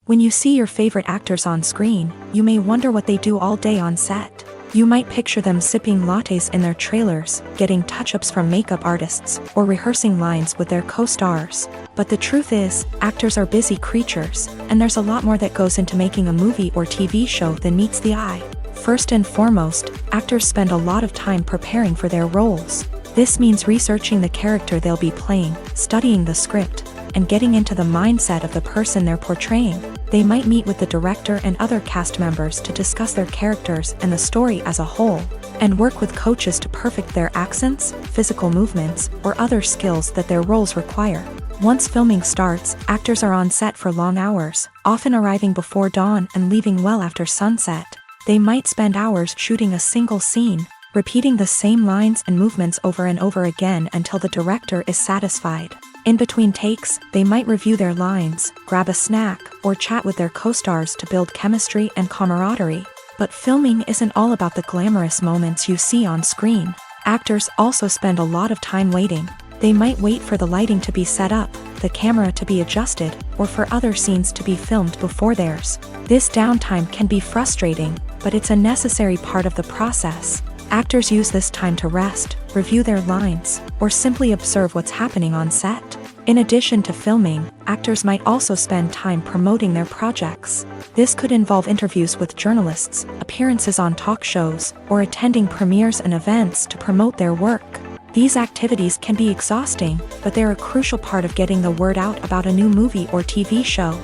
S1: When you see your favorite actors on screen, you may wonder what they do all day on set. You might picture them sipping lattes in their trailers, getting touch-ups from makeup artists, or rehearsing lines with their co-stars. But the truth is, actors are busy creatures, and there's a lot more that goes into making a movie or TV show than meets the eye. First and foremost, actors spend a lot of time preparing for their roles. This means researching the character they'll be playing, studying the script, and getting into the mindset of the person they're portraying. They might meet with the director and other cast members to discuss their characters and the story as a whole, and work with coaches to perfect their accents, physical movements, or other skills that their roles require. Once filming starts, actors are on set for long hours, often arriving before dawn and leaving well after sunset. They might spend hours shooting a single scene, repeating the same lines and movements over and over again until the director is satisfied. In between takes, they might review their lines, grab a snack, or chat with their co-stars to build chemistry and camaraderie. But filming isn't all about the glamorous moments you see on screen. Actors also spend a lot of time waiting. They might wait for the lighting to be set up, the camera to be adjusted, or for other scenes to be filmed before theirs. This downtime can be frustrating, but it's a necessary part of the process. Actors use this time to rest, review their lines, or simply observe what's happening on set. In addition to filming, actors might also spend time promoting their projects. This could involve interviews with journalists, appearances on talk shows, or attending premieres and events to promote their work. These activities can be exhausting, but they're a crucial part of getting the word out about a new movie or TV show.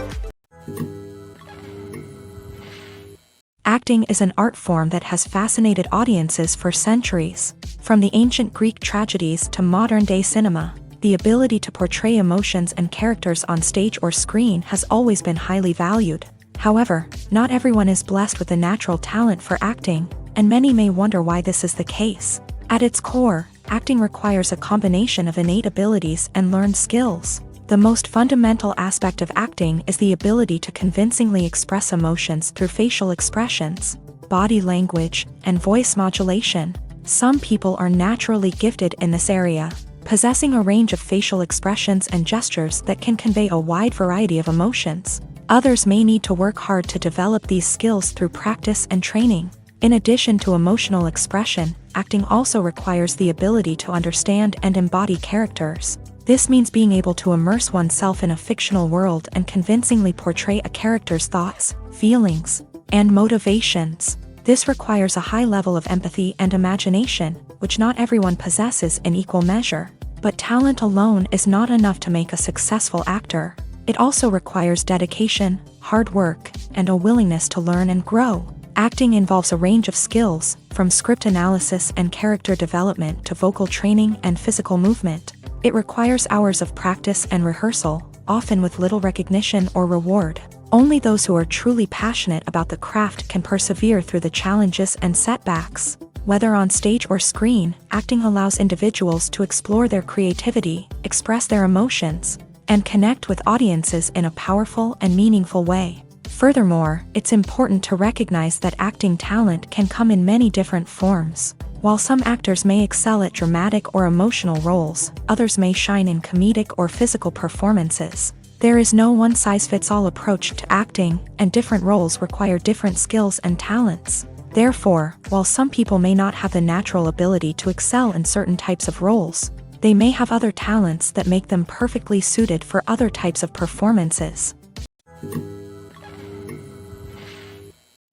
S1: Acting is an art form that has fascinated audiences for centuries. From the ancient Greek tragedies to modern-day cinema, the ability to portray emotions and characters on stage or screen has always been highly valued. However, not everyone is blessed with a natural talent for acting, and many may wonder why this is the case. At its core, acting requires a combination of innate abilities and learned skills. The most fundamental aspect of acting is the ability to convincingly express emotions through facial expressions, body language, and voice modulation. Some people are naturally gifted in this area, possessing a range of facial expressions and gestures that can convey a wide variety of emotions. Others may need to work hard to develop these skills through practice and training. In addition to emotional expression, acting also requires the ability to understand and embody characters. This means being able to immerse oneself in a fictional world and convincingly portray a character's thoughts, feelings, and motivations. This requires a high level of empathy and imagination, which not everyone possesses in equal measure. But talent alone is not enough to make a successful actor. It also requires dedication, hard work, and a willingness to learn and grow. Acting involves a range of skills, from script analysis and character development to vocal training and physical movement. It requires hours of practice and rehearsal, often with little recognition or reward. Only those who are truly passionate about the craft can persevere through the challenges and setbacks. Whether on stage or screen, acting allows individuals to explore their creativity, express their emotions, and connect with audiences in a powerful and meaningful way. Furthermore, it's important to recognize that acting talent can come in many different forms. While some actors may excel at dramatic or emotional roles, others may shine in comedic or physical performances. There is no one-size-fits-all approach to acting, and different roles require different skills and talents. Therefore, while some people may not have the natural ability to excel in certain types of roles, they may have other talents that make them perfectly suited for other types of performances.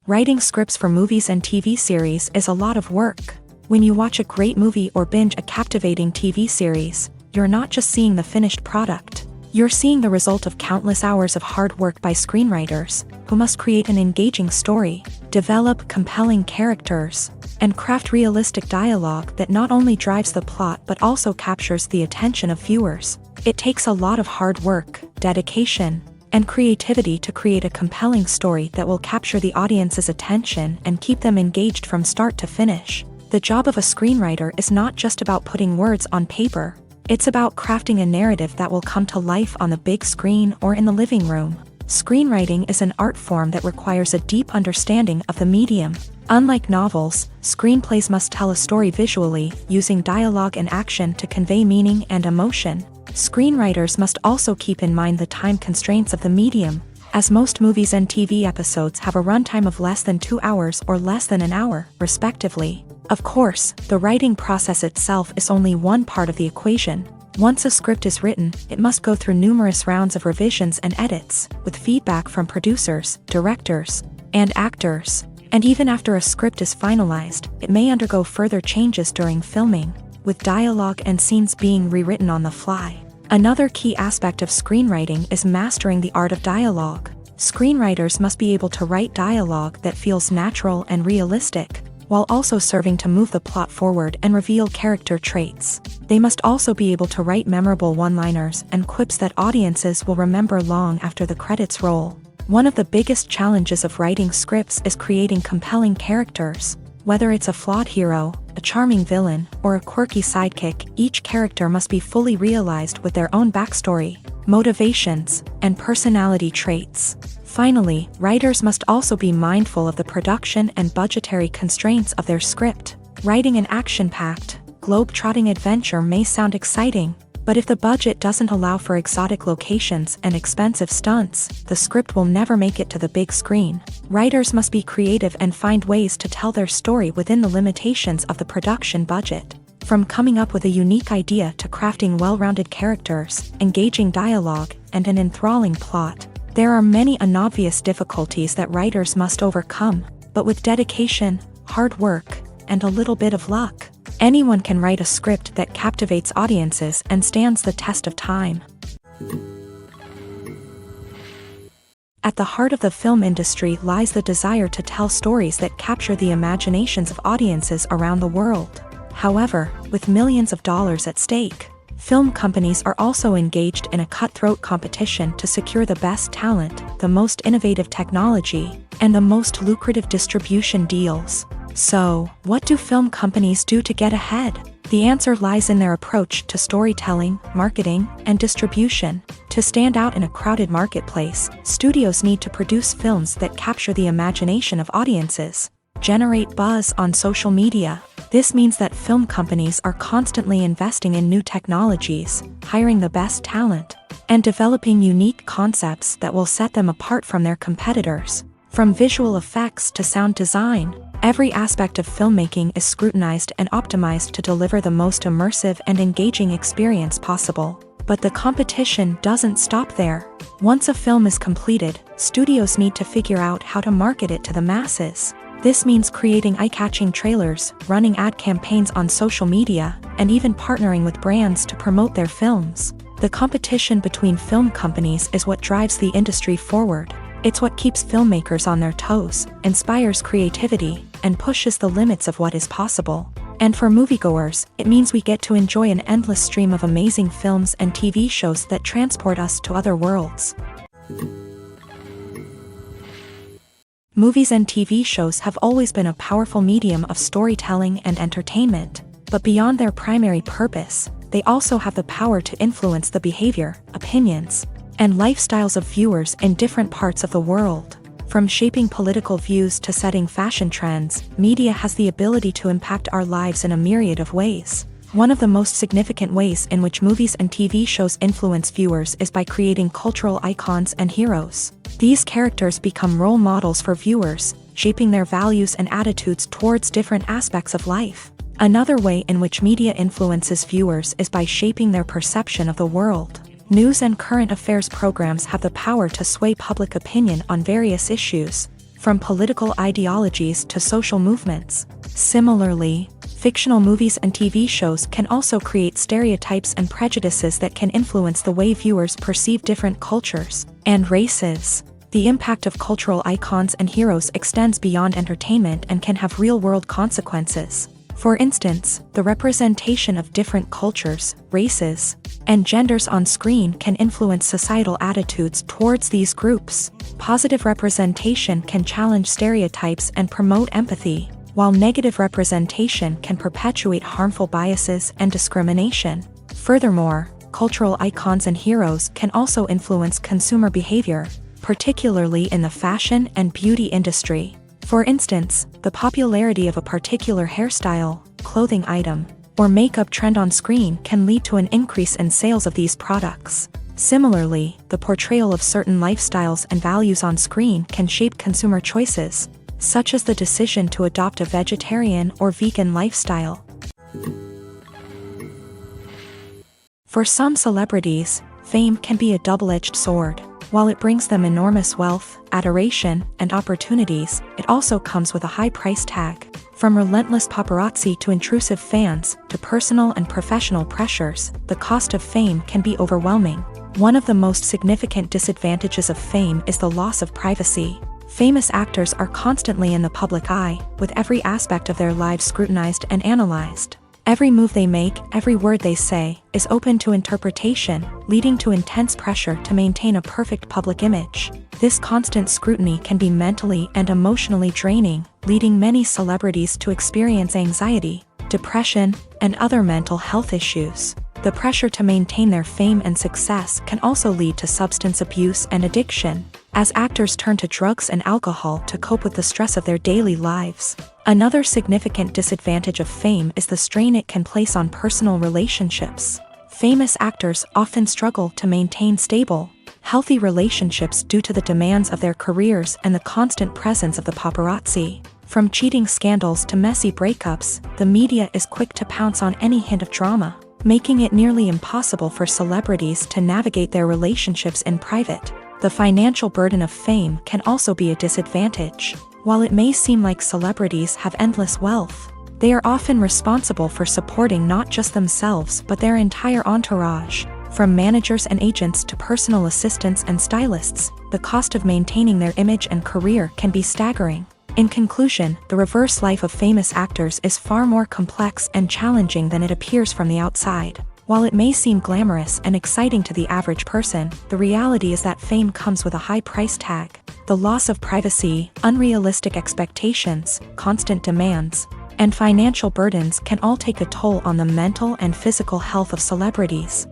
S1: Writing scripts for movies and TV series is a lot of work. When you watch a great movie or binge a captivating TV series, you're not just seeing the finished product. You're seeing the result of countless hours of hard work by screenwriters, who must create an engaging story, develop compelling characters, and craft realistic dialogue that not only drives the plot but also captures the attention of viewers. It takes a lot of hard work, dedication, and creativity to create a compelling story that will capture the audience's attention and keep them engaged from start to finish. The job of a screenwriter is not just about putting words on paper. It's about crafting a narrative that will come to life on the big screen or in the living room. Screenwriting is an art form that requires a deep understanding of the medium. Unlike novels, screenplays must tell a story visually, using dialogue and action to convey meaning and emotion. Screenwriters must also keep in mind the time constraints of the medium, as most movies and TV episodes have a runtime of less than 2 hours or less than an hour, respectively. Of course, the writing process itself is only one part of the equation. Once a script is written, it must go through numerous rounds of revisions and edits, with feedback from producers, directors, and actors. And even after a script is finalized, it may undergo further changes during filming, with dialogue and scenes being rewritten on the fly. Another key aspect of screenwriting is mastering the art of dialogue. Screenwriters must be able to write dialogue that feels natural and realistic, while also serving to move the plot forward and reveal character traits. They must also be able to write memorable one-liners and quips that audiences will remember long after the credits roll. One of the biggest challenges of writing scripts is creating compelling characters. Whether it's a flawed hero, a charming villain, or a quirky sidekick, each character must be fully realized with their own backstory, motivations, and personality traits. Finally, writers must also be mindful of the production and budgetary constraints of their script. Writing an action-packed, globe-trotting adventure may sound exciting, but if the budget doesn't allow for exotic locations and expensive stunts, the script will never make it to the big screen. Writers must be creative and find ways to tell their story within the limitations of the production budget. From coming up with a unique idea to crafting well-rounded characters, engaging dialogue, and an enthralling plot, there are many unobvious difficulties that writers must overcome, but with dedication, hard work, and a little bit of luck, anyone can write a script that captivates audiences and stands the test of time. At the heart of the film industry lies the desire to tell stories that capture the imaginations of audiences around the world. However, with millions of dollars at stake, film companies are also engaged in a cutthroat competition to secure the best talent, the most innovative technology, and the most lucrative distribution deals. So, what do film companies do to get ahead? The answer lies in their approach to storytelling, marketing, and distribution. To stand out in a crowded marketplace, studios need to produce films that capture the imagination of audiences, generate buzz on social media. This means that film companies are constantly investing in new technologies, hiring the best talent, and developing unique concepts that will set them apart from their competitors. From visual effects to sound design, every aspect of filmmaking is scrutinized and optimized to deliver the most immersive and engaging experience possible. But the competition doesn't stop there. Once a film is completed, studios need to figure out how to market it to the masses. This means creating eye-catching trailers, running ad campaigns on social media, and even partnering with brands to promote their films. The competition between film companies is what drives the industry forward. It's what keeps filmmakers on their toes, inspires creativity, and pushes the limits of what is possible. And for moviegoers, it means we get to enjoy an endless stream of amazing films and TV shows that transport us to other worlds. Movies and TV shows have always been a powerful medium of storytelling and entertainment, but beyond their primary purpose, they also have the power to influence the behavior, opinions, and lifestyles of viewers in different parts of the world. From shaping political views to setting fashion trends, media has the ability to impact our lives in a myriad of ways. One of the most significant ways in which movies and TV shows influence viewers is by creating cultural icons and heroes. These characters become role models for viewers, shaping their values and attitudes towards different aspects of life. Another way in which media influences viewers is by shaping their perception of the world. News and current affairs programs have the power to sway public opinion on various issues, from political ideologies to social movements. Similarly, fictional movies and TV shows can also create stereotypes and prejudices that can influence the way viewers perceive different cultures and races. The impact of cultural icons and heroes extends beyond entertainment and can have real-world consequences. For instance, the representation of different cultures, races, and genders on screen can influence societal attitudes towards these groups. Positive representation can challenge stereotypes and promote empathy, while negative representation can perpetuate harmful biases and discrimination. Furthermore, cultural icons and heroes can also influence consumer behavior, particularly in the fashion and beauty industry. For instance, the popularity of a particular hairstyle, clothing item, or makeup trend on screen can lead to an increase in sales of these products. Similarly, the portrayal of certain lifestyles and values on screen can shape consumer choices, such as the decision to adopt a vegetarian or vegan lifestyle. For some celebrities, fame can be a double-edged sword. While it brings them enormous wealth, adoration, and opportunities, it also comes with a high price tag. From relentless paparazzi to intrusive fans, to personal and professional pressures, the cost of fame can be overwhelming. One of the most significant disadvantages of fame is the loss of privacy. Famous actors are constantly in the public eye, with every aspect of their lives scrutinized and analyzed. Every move they make, every word they say, is open to interpretation, leading to intense pressure to maintain a perfect public image. This constant scrutiny can be mentally and emotionally draining, leading many celebrities to experience anxiety, depression, and other mental health issues. The pressure to maintain their fame and success can also lead to substance abuse and addiction, as actors turn to drugs and alcohol to cope with the stress of their daily lives. Another significant disadvantage of fame is the strain it can place on personal relationships. Famous actors often struggle to maintain stable, healthy relationships due to the demands of their careers and the constant presence of the paparazzi. From cheating scandals to messy breakups, the media is quick to pounce on any hint of drama, making it nearly impossible for celebrities to navigate their relationships in private. The financial burden of fame can also be a disadvantage. While it may seem like celebrities have endless wealth, they are often responsible for supporting not just themselves but their entire entourage. From managers and agents to personal assistants and stylists, the cost of maintaining their image and career can be staggering. In conclusion, the reverse life of famous actors is far more complex and challenging than it appears from the outside. While it may seem glamorous and exciting to the average person, the reality is that fame comes with a high price tag. The loss of privacy, unrealistic expectations, constant demands, and financial burdens can all take a toll on the mental and physical health of celebrities.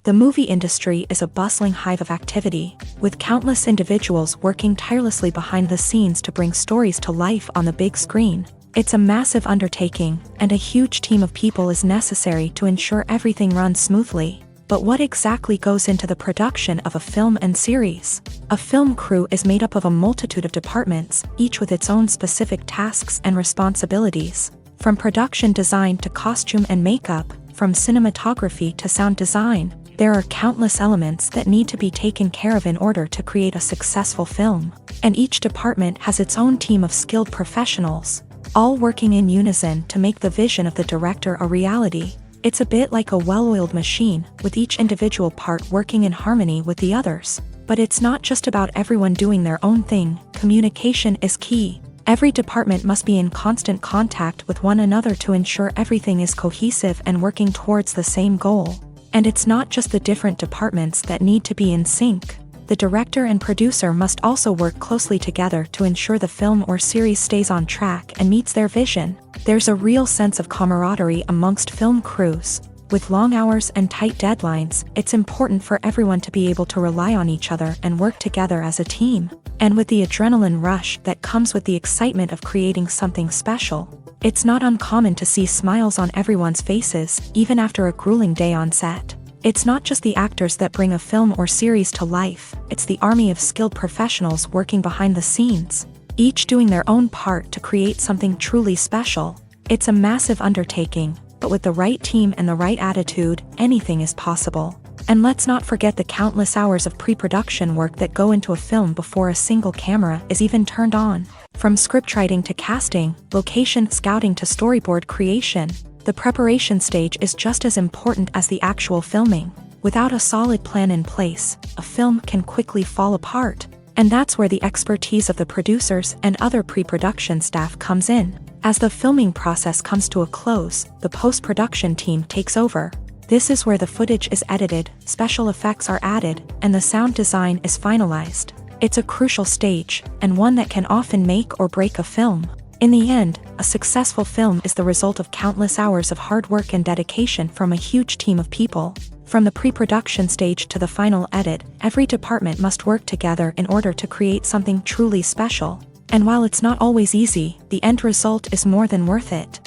S1: The movie industry is a bustling hive of activity, with countless individuals working tirelessly behind the scenes to bring stories to life on the big screen. It's a massive undertaking, and a huge team of people is necessary to ensure everything runs smoothly. But what exactly goes into the production of a film and series? A film crew is made up of a multitude of departments, each with its own specific tasks and responsibilities. From production design to costume and makeup, from cinematography to sound design, there are countless elements that need to be taken care of in order to create a successful film. And each department has its own team of skilled professionals, all working in unison to make the vision of the director a reality. It's a bit like a well-oiled machine, with each individual part working in harmony with the others. But it's not just about everyone doing their own thing. Communication is key. Every department must be in constant contact with one another to ensure everything is cohesive and working towards the same goal. And it's not just the different departments that need to be in sync. The director and producer must also work closely together to ensure the film or series stays on track and meets their vision. There's a real sense of camaraderie amongst film crews. With long hours and tight deadlines, it's important for everyone to be able to rely on each other and work together as a team. And with the adrenaline rush that comes with the excitement of creating something special, it's not uncommon to see smiles on everyone's faces, even after a grueling day on set. It's not just the actors that bring a film or series to life, it's the army of skilled professionals working behind the scenes, each doing their own part to create something truly special. It's a massive undertaking, but with the right team and the right attitude, anything is possible. And let's not forget the countless hours of pre-production work that go into a film before a single camera is even turned on. From scriptwriting to casting, location scouting to storyboard creation, the preparation stage is just as important as the actual filming. Without a solid plan in place, a film can quickly fall apart. And that's where the expertise of the producers and other pre-production staff comes in. As the filming process comes to a close, the post-production team takes over. This is where the footage is edited, special effects are added, and the sound design is finalized. It's a crucial stage, and one that can often make or break a film. In the end, a successful film is the result of countless hours of hard work and dedication from a huge team of people. From the pre-production stage to the final edit, every department must work together in order to create something truly special. And while it's not always easy, the end result is more than worth it.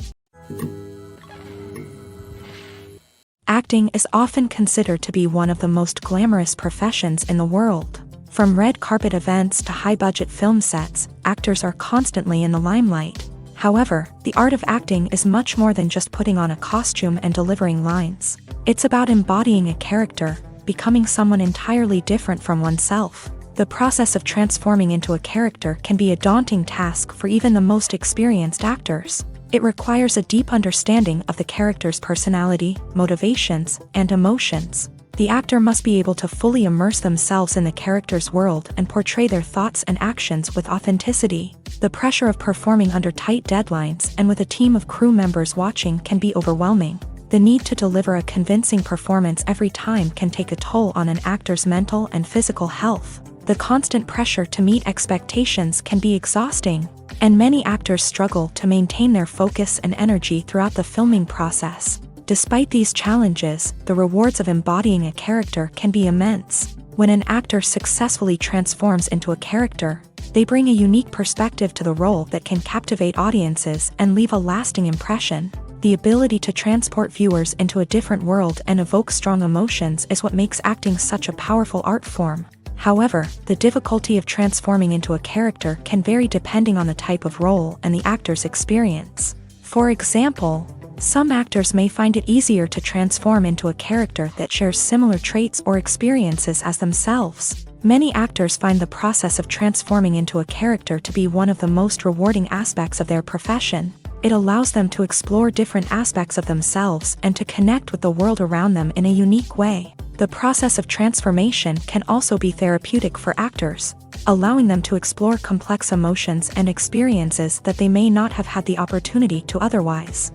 S1: Acting is often considered to be one of the most glamorous professions in the world. From red carpet events to high-budget film sets, actors are constantly in the limelight. However, the art of acting is much more than just putting on a costume and delivering lines. It's about embodying a character, becoming someone entirely different from oneself. The process of transforming into a character can be a daunting task for even the most experienced actors. It requires a deep understanding of the character's personality, motivations, and emotions. The actor must be able to fully immerse themselves in the character's world and portray their thoughts and actions with authenticity. The pressure of performing under tight deadlines and with a team of crew members watching can be overwhelming. The need to deliver a convincing performance every time can take a toll on an actor's mental and physical health. The constant pressure to meet expectations can be exhausting, and many actors struggle to maintain their focus and energy throughout the filming process. Despite these challenges, the rewards of embodying a character can be immense. When an actor successfully transforms into a character, they bring a unique perspective to the role that can captivate audiences and leave a lasting impression. The ability to transport viewers into a different world and evoke strong emotions is what makes acting such a powerful art form. However, the difficulty of transforming into a character can vary depending on the type of role and the actor's experience. For example, some actors may find it easier to transform into a character that shares similar traits or experiences as themselves. Many actors find the process of transforming into a character to be one of the most rewarding aspects of their profession. It allows them to explore different aspects of themselves and to connect with the world around them in a unique way. The process of transformation can also be therapeutic for actors, allowing them to explore complex emotions and experiences that they may not have had the opportunity to otherwise.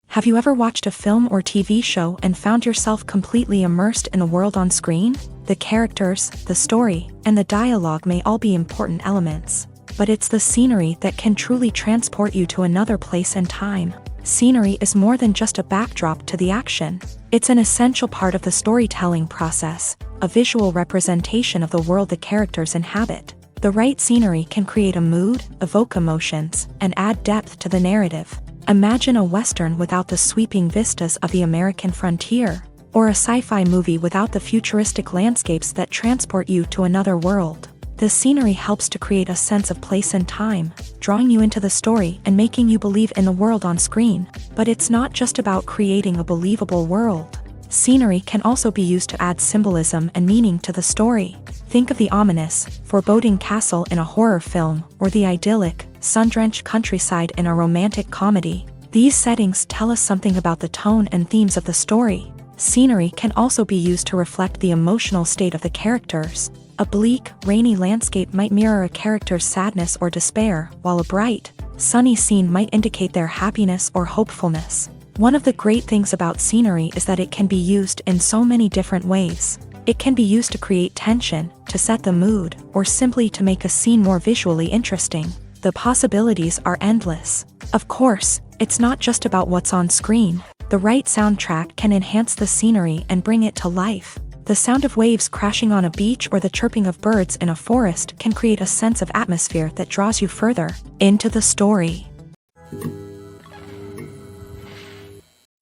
S1: Have you ever watched a film or TV show and found yourself completely immersed in the world on screen? The characters, the story, and the dialogue may all be important elements, but it's the scenery that can truly transport you to another place and time. Scenery is more than just a backdrop to the action. It's an essential part of the storytelling process, a visual representation of the world the characters inhabit. The right scenery can create a mood, evoke emotions, and add depth to the narrative. Imagine a Western without the sweeping vistas of the American frontier, or a sci-fi movie without the futuristic landscapes that transport you to another world. The scenery helps to create a sense of place and time, drawing you into the story and making you believe in the world on screen. But it's not just about creating a believable world. Scenery can also be used to add symbolism and meaning to the story. Think of the ominous, foreboding castle in a horror film, or the idyllic, sun-drenched countryside in a romantic comedy. These settings tell us something about the tone and themes of the story. Scenery can also be used to reflect the emotional state of the characters. A bleak, rainy landscape might mirror a character's sadness or despair, while a bright, sunny scene might indicate their happiness or hopefulness. One of the great things about scenery is that it can be used in so many different ways. It can be used to create tension, to set the mood, or simply to make a scene more visually interesting. The possibilities are endless. Of course, it's not just about what's on screen. The right soundtrack can enhance the scenery and bring it to life. The sound of waves crashing on a beach or the chirping of birds in a forest can create a sense of atmosphere that draws you further into the story.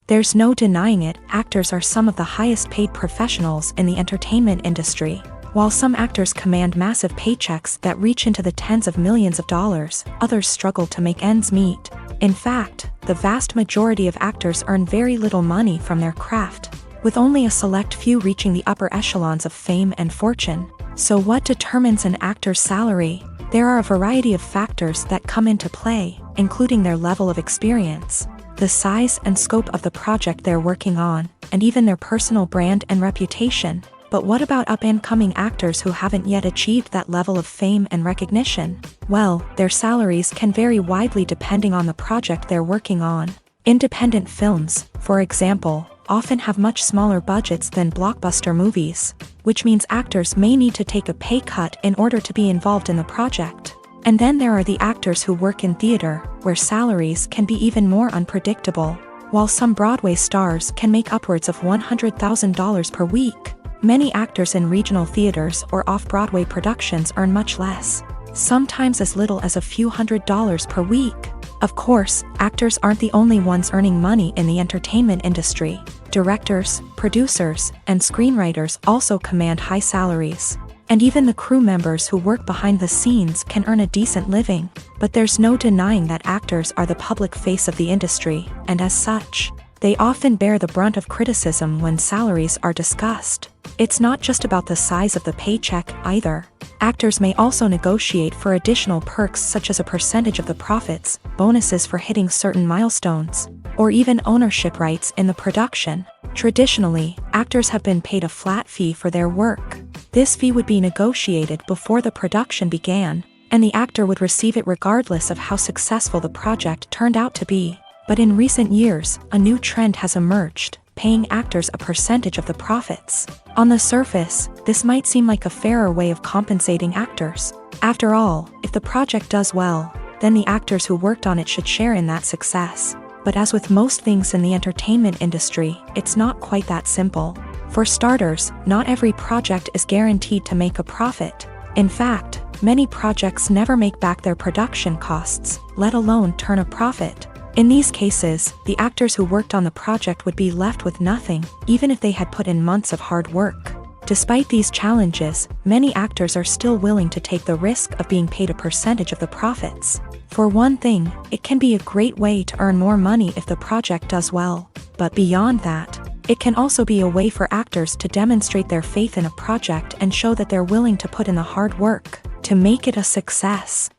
S1: There's no denying it, actors are some of the highest paid professionals in the entertainment industry. While some actors command massive paychecks that reach into the tens of millions of dollars, others struggle to make ends meet. In fact, the vast majority of actors earn very little money from their craft, with only a select few reaching the upper echelons of fame and fortune. So what determines an actor's salary? There are a variety of factors that come into play, including their level of experience, the size and scope of the project they're working on, and even their personal brand and reputation. But what about up-and-coming actors who haven't yet achieved that level of fame and recognition? Well, their salaries can vary widely depending on the project they're working on. Independent films, for example, often have much smaller budgets than blockbuster movies, which means actors may need to take a pay cut in order to be involved in the project. And then there are the actors who work in theater, where salaries can be even more unpredictable. While some Broadway stars can make upwards of $100,000 per week, many actors in regional theaters or off-Broadway productions earn much less, sometimes as little as a few $100s per week. Of course, actors aren't the only ones earning money in the entertainment industry. Directors, producers, and screenwriters also command high salaries. And even the crew members who work behind the scenes can earn a decent living. But there's no denying that actors are the public face of the industry, and as such, they often bear the brunt of criticism when salaries are discussed. It's not just about the size of the paycheck either. Actors may also negotiate for additional perks such as a percentage of the profits, bonuses for hitting certain milestones, or even ownership rights in the production. Traditionally, actors have been paid a flat fee for their work. This fee would be negotiated before the production began, and the actor would receive it regardless of how successful the project turned out to be. But in recent years, a new trend has emerged, paying actors a percentage of the profits. On the surface, this might seem like a fairer way of compensating actors. After all, if the project does well, then the actors who worked on it should share in that success. But as with most things in the entertainment industry, it's not quite that simple. For starters, not every project is guaranteed to make a profit. In fact, many projects never make back their production costs, let alone turn a profit. In these cases, the actors who worked on the project would be left with nothing, even if they had put in months of hard work. Despite these challenges, many actors are still willing to take the risk of being paid a percentage of the profits. For one thing, it can be a great way to earn more money if the project does well. But beyond that, it can also be a way for actors to demonstrate their faith in a project and show that they're willing to put in the hard work to make it a success.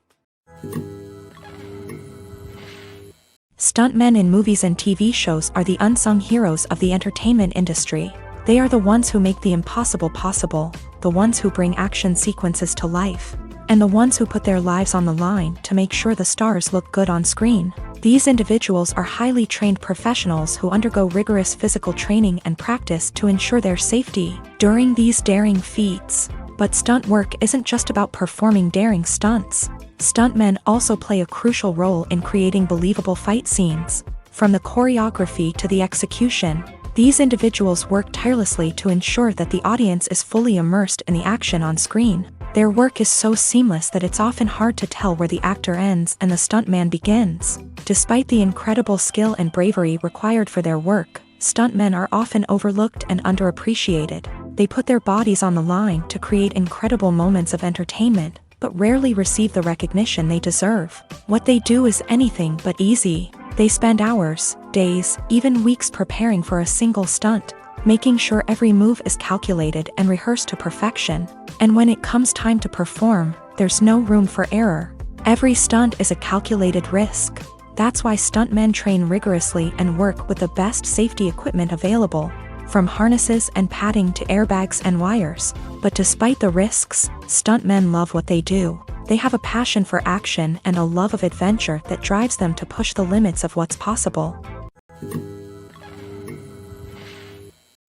S1: Stuntmen in movies and TV shows are the unsung heroes of the entertainment industry. They are the ones who make the impossible possible, the ones who bring action sequences to life, and the ones who put their lives on the line to make sure the stars look good on screen. These individuals are highly trained professionals who undergo rigorous physical training and practice to ensure their safety during these daring feats. But stunt work isn't just about performing daring stunts. Stuntmen also play a crucial role in creating believable fight scenes. From the choreography to the execution, these individuals work tirelessly to ensure that the audience is fully immersed in the action on screen. Their work is so seamless that it's often hard to tell where the actor ends and the stuntman begins. Despite the incredible skill and bravery required for their work, stuntmen are often overlooked and underappreciated. They put their bodies on the line to create incredible moments of entertainment, but rarely receive the recognition they deserve. What they do is anything but easy. They spend hours, days, even weeks preparing for a single stunt. making sure every move is calculated and rehearsed to perfection. And when it comes time to perform, there's no room for error. Every stunt is a calculated risk. That's why stuntmen train rigorously and work with the best safety equipment available, from harnesses and padding to airbags and wires. But despite the risks, stuntmen love what they do. They have a passion for action and a love of adventure that drives them to push the limits of what's possible.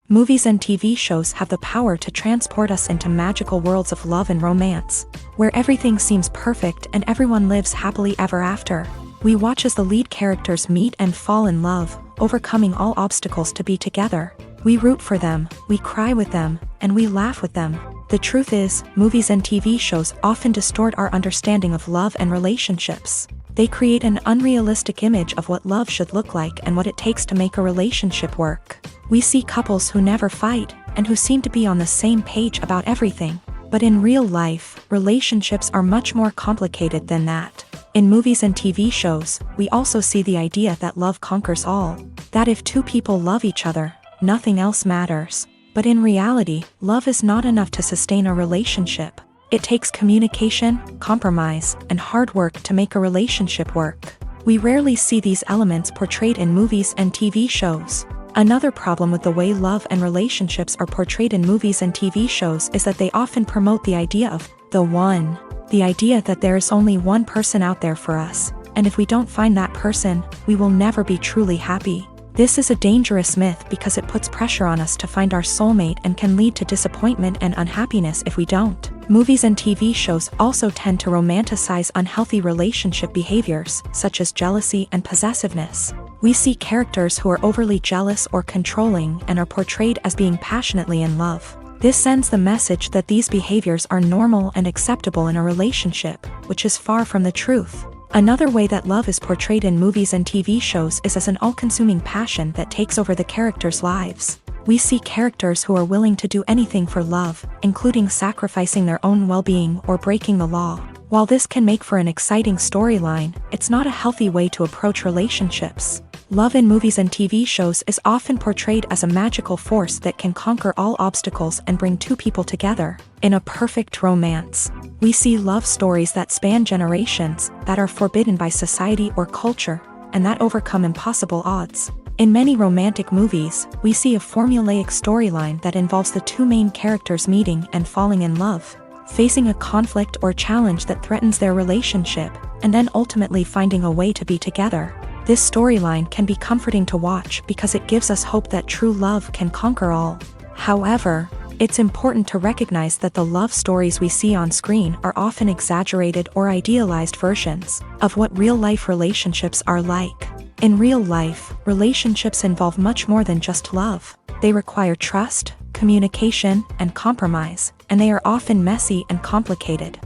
S1: Movies and TV shows have the power to transport us into magical worlds of love and romance, where everything seems perfect and everyone lives happily ever after. We watch as the lead characters meet and fall in love, overcoming all obstacles to be together. We root for them, we cry with them, and we laugh with them. The truth is, movies and TV shows often distort our understanding of love and relationships. They create an unrealistic image of what love should look like and what it takes to make a relationship work. We see couples who never fight, and who seem to be on the same page about everything. But in real life, relationships are much more complicated than that. In movies and TV shows, we also see the idea that love conquers all. That if two people love each other, nothing else matters. But in reality, love is not enough to sustain a relationship. It takes communication, compromise, and hard work to make a relationship work. We rarely see these elements portrayed in movies and TV shows. Another problem with the way love and relationships are portrayed in movies and TV shows is that they often promote the idea of the one. The idea that there is only one person out there for us, and if we don't find that person, we will never be truly happy. This is a dangerous myth because it puts pressure on us to find our soulmate and can lead to disappointment and unhappiness if we don't. Movies and TV shows also tend to romanticize unhealthy relationship behaviors, such as jealousy and possessiveness. We see characters who are overly jealous or controlling and are portrayed as being passionately in love. This sends the message that these behaviors are normal and acceptable in a relationship, which is far from the truth. Another way that love is portrayed in movies and TV shows is as an all-consuming passion that takes over the characters' lives. We see characters who are willing to do anything for love, including sacrificing their own well-being or breaking the law. While this can make for an exciting storyline, it's not a healthy way to approach relationships. Love in movies and TV shows is often portrayed as a magical force that can conquer all obstacles and bring two people together. In a perfect romance, we see love stories that span generations, that are forbidden by society or culture, and that overcome impossible odds. In many romantic movies, we see a formulaic storyline that involves the two main characters meeting and falling in love, facing a conflict or challenge that threatens their relationship, and then ultimately finding a way to be together. This storyline can be comforting to watch because it gives us hope that true love can conquer all. However, it's important to recognize that the love stories we see on screen are often exaggerated or idealized versions of what real-life relationships are like. In real life, relationships involve much more than just love. They require trust, communication, and compromise, and they are often messy and complicated.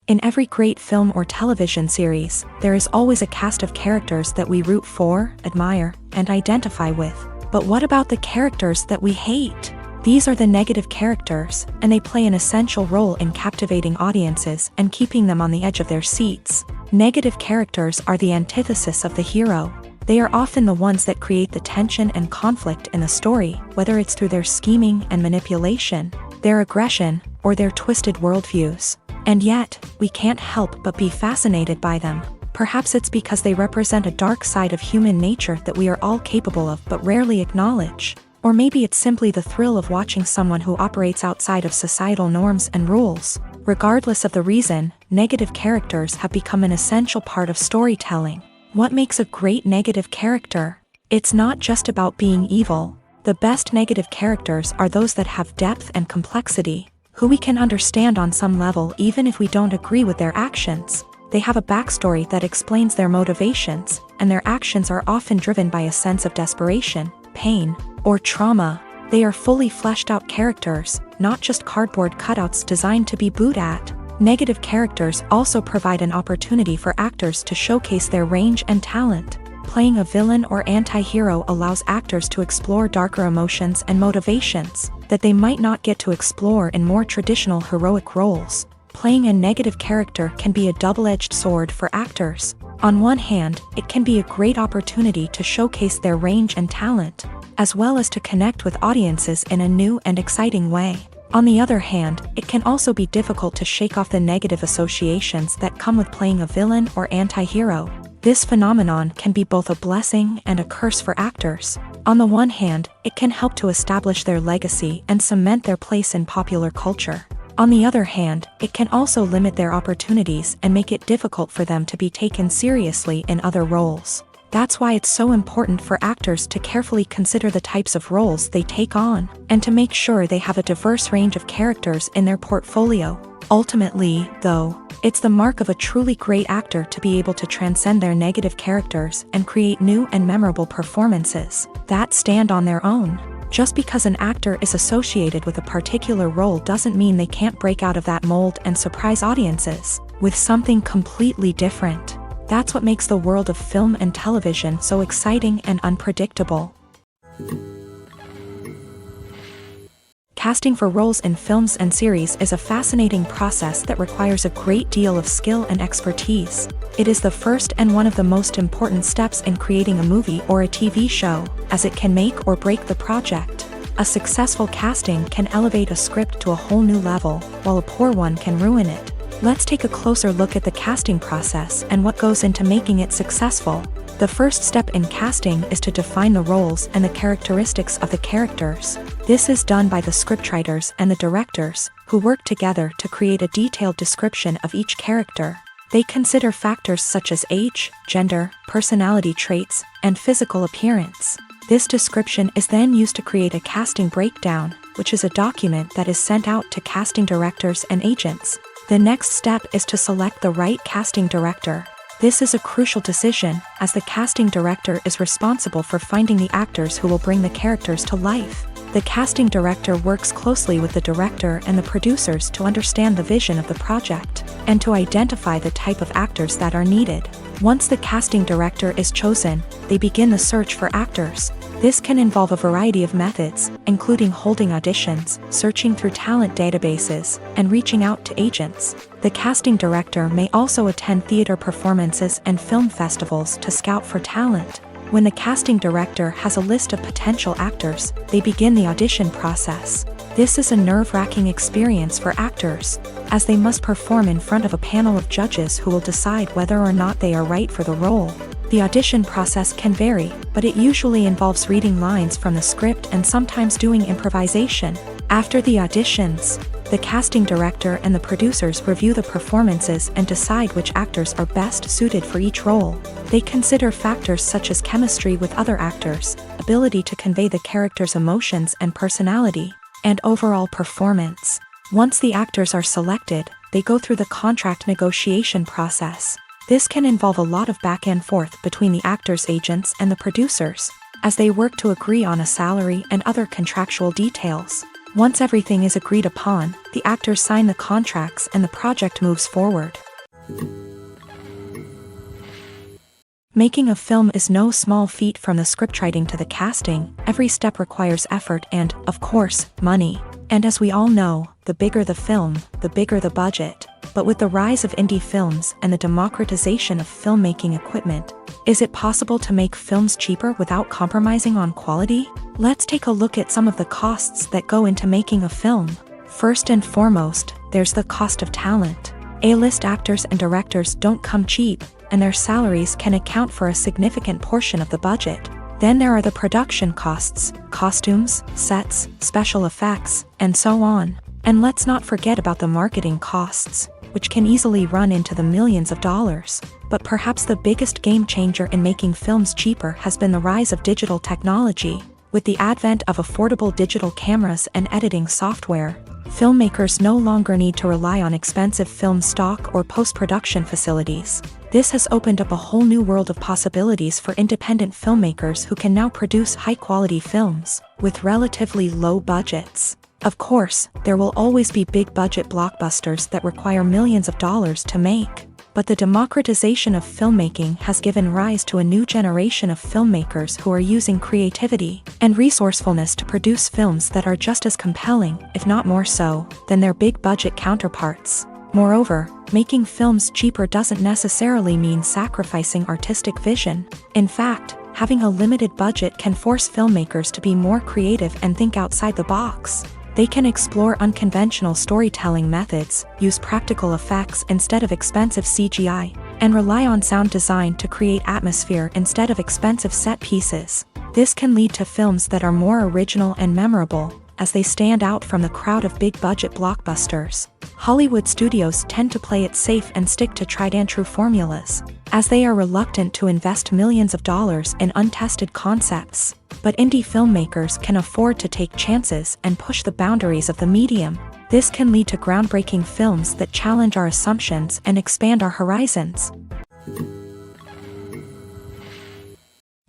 S1: In every great film or television series, there is always a cast of characters that we root for, admire, and identify with. But what about the characters that we hate? These are the negative characters, and they play an essential role in captivating audiences and keeping them on the edge of their seats. Negative characters are the antithesis of the hero. They are often the ones that create the tension and conflict in the story, whether it's through their scheming and manipulation, their aggression, or their twisted worldviews. And yet, we can't help but be fascinated by them. Perhaps it's because they represent a dark side of human nature that we are all capable of but rarely acknowledge. Or maybe it's simply the thrill of watching someone who operates outside of societal norms and rules. Regardless of the reason, negative characters have become an essential part of storytelling. What makes a great negative character? It's not just about being evil. The best negative characters are those that have depth and complexity, who we can understand on some level even if we don't agree with their actions. They have a backstory that explains their motivations, and their actions are often driven by a sense of desperation, pain, or trauma. They are fully fleshed out characters, not just cardboard cutouts designed to be booed at. Negative characters also provide an opportunity for actors to showcase their range and talent. Playing a villain or anti-hero allows actors to explore darker emotions and motivations that they might not get to explore in more traditional heroic roles. Playing a negative character can be a double-edged sword for actors. On one hand, it can be a great opportunity to showcase their range and talent, as well as to connect with audiences in a new and exciting way. On the other hand, it can also be difficult to shake off the negative associations that come with playing a villain or anti-hero. This phenomenon can be both a blessing and a curse for actors. On the one hand, it can help to establish their legacy and cement their place in popular culture. On the other hand, it can also limit their opportunities and make it difficult for them to be taken seriously in other roles. That's why it's so important for actors to carefully consider the types of roles they take on, and to make sure they have a diverse range of characters in their portfolio. Ultimately, though, it's the mark of a truly great actor to be able to transcend their negative characters and create new and memorable performances that stand on their own. Just because an actor is associated with a particular role doesn't mean they can't break out of that mold and surprise audiences with something completely different. That's what makes the world of film and television so exciting and unpredictable. Casting for roles in films and series is a fascinating process that requires a great deal of skill and expertise. It is the first and one of the most important steps in creating a movie or a TV show, as it can make or break the project. A successful casting can elevate a script to a whole new level, while a poor one can ruin it. Let's take a closer look at the casting process and what goes into making it successful. The first step in casting is to define the roles and the characteristics of the characters. This is done by the scriptwriters and the directors, who work together to create a detailed description of each character. They consider factors such as age, gender, personality traits, and physical appearance. This description is then used to create a casting breakdown, which is a document that is sent out to casting directors and agents. The next step is to select the right casting director. This is a crucial decision, as the casting director is responsible for finding the actors who will bring the characters to life. The casting director works closely with the director and the producers to understand the vision of the project, and to identify the type of actors that are needed. Once the casting director is chosen, they begin the search for actors. This can involve a variety of methods, including holding auditions, searching through talent databases, and reaching out to agents. The casting director may also attend theater performances and film festivals to scout for talent. When the casting director has a list of potential actors, they begin the audition process. This is a nerve-wracking experience for actors, as they must perform in front of a panel of judges who will decide whether or not they are right for the role. The audition process can vary, but it usually involves reading lines from the script and sometimes doing improvisation. After the auditions, the casting director and the producers review the performances and decide which actors are best suited for each role. They consider factors such as chemistry with other actors, ability to convey the character's emotions and personality, and overall performance. Once the actors are selected, they go through the contract negotiation process. This can involve a lot of back and forth between the actors' agents and the producers, as they work to agree on a salary and other contractual details. Once everything is agreed upon, the actors sign the contracts and the project moves forward. Making a film is no small feat. From the scriptwriting to the casting, every step requires effort and, of course, money. And as we all know, the bigger the film, the bigger the budget. But with the rise of indie films and the democratization of filmmaking equipment, is it possible to make films cheaper without compromising on quality? Let's take a look at some of the costs that go into making a film. First and foremost, there's the cost of talent. A-list actors and directors don't come cheap, and their salaries can account for a significant portion of the budget. Then there are the production costs, costumes, sets, special effects, and so on. And let's not forget about the marketing costs, which can easily run into the millions of dollars. But perhaps the biggest game changer in making films cheaper has been the rise of digital technology. With the advent of affordable digital cameras and editing software, filmmakers no longer need to rely on expensive film stock or post-production facilities. This has opened up a whole new world of possibilities for independent filmmakers who can now produce high-quality films with relatively low budgets. Of course, there will always be big-budget blockbusters that require millions of dollars to make. But the democratization of filmmaking has given rise to a new generation of filmmakers who are using creativity and resourcefulness to produce films that are just as compelling, if not more so, than their big-budget counterparts. Moreover, making films cheaper doesn't necessarily mean sacrificing artistic vision. In fact, having a limited budget can force filmmakers to be more creative and think outside the box. They can explore unconventional storytelling methods, use practical effects instead of expensive CGI, and rely on sound design to create atmosphere instead of expensive set pieces. This can lead to films that are more original and memorable, as they stand out from the crowd of big-budget blockbusters. Hollywood studios tend to play it safe and stick to tried-and-true formulas, as they are reluctant to invest millions of dollars in untested concepts. But indie filmmakers can afford to take chances and push the boundaries of the medium. This can lead to groundbreaking films that challenge our assumptions and expand our horizons.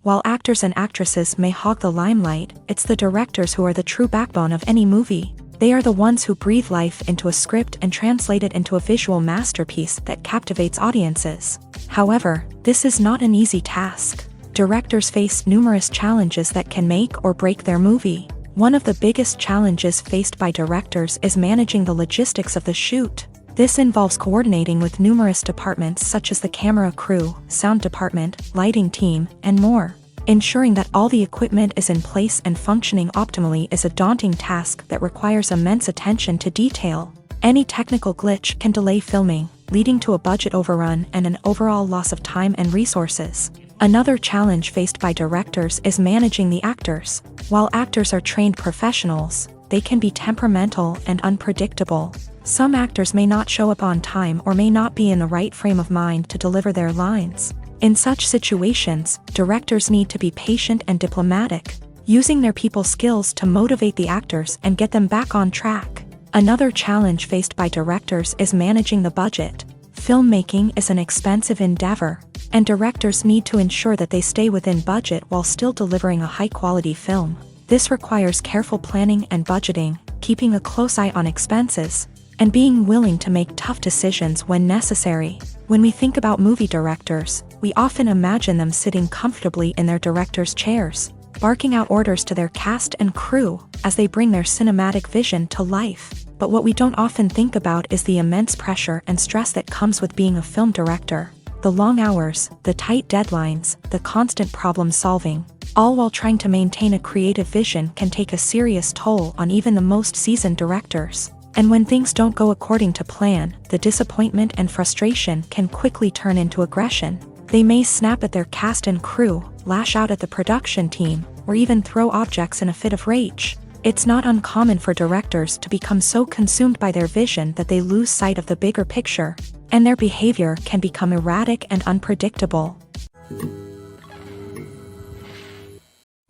S1: While actors and actresses may hog the limelight, it's the directors who are the true backbone of any movie. They are the ones who breathe life into a script and translate it into a visual masterpiece that captivates audiences. However, this is not an easy task. Directors face numerous challenges that can make or break their movie. One of the biggest challenges faced by directors is managing the logistics of the shoot. This involves coordinating with numerous departments such as the camera crew, sound department, lighting team, and more. Ensuring that all the equipment is in place and functioning optimally is a daunting task that requires immense attention to detail. Any technical glitch can delay filming, leading to a budget overrun and an overall loss of time and resources. Another challenge faced by directors is managing the actors. While actors are trained professionals, they can be temperamental and unpredictable. Some actors may not show up on time or may not be in the right frame of mind to deliver their lines. In such situations, directors need to be patient and diplomatic, using their people skills to motivate the actors and get them back on track. Another challenge faced by directors is managing the budget. Filmmaking is an expensive endeavor, and directors need to ensure that they stay within budget while still delivering a high-quality film. This requires careful planning and budgeting, keeping a close eye on expenses, and being willing to make tough decisions when necessary. When we think about movie directors, we often imagine them sitting comfortably in their director's chairs, barking out orders to their cast and crew as they bring their cinematic vision to life. But what we don't often think about is the immense pressure and stress that comes with being a film director. The long hours, the tight deadlines, the constant problem solving, all while trying to maintain a creative vision can take a serious toll on even the most seasoned directors. And when things don't go according to plan, the disappointment and frustration can quickly turn into aggression. They may snap at their cast and crew, lash out at the production team, or even throw objects in a fit of rage. It's not uncommon for directors to become so consumed by their vision that they lose sight of the bigger picture, and their behavior can become erratic and unpredictable.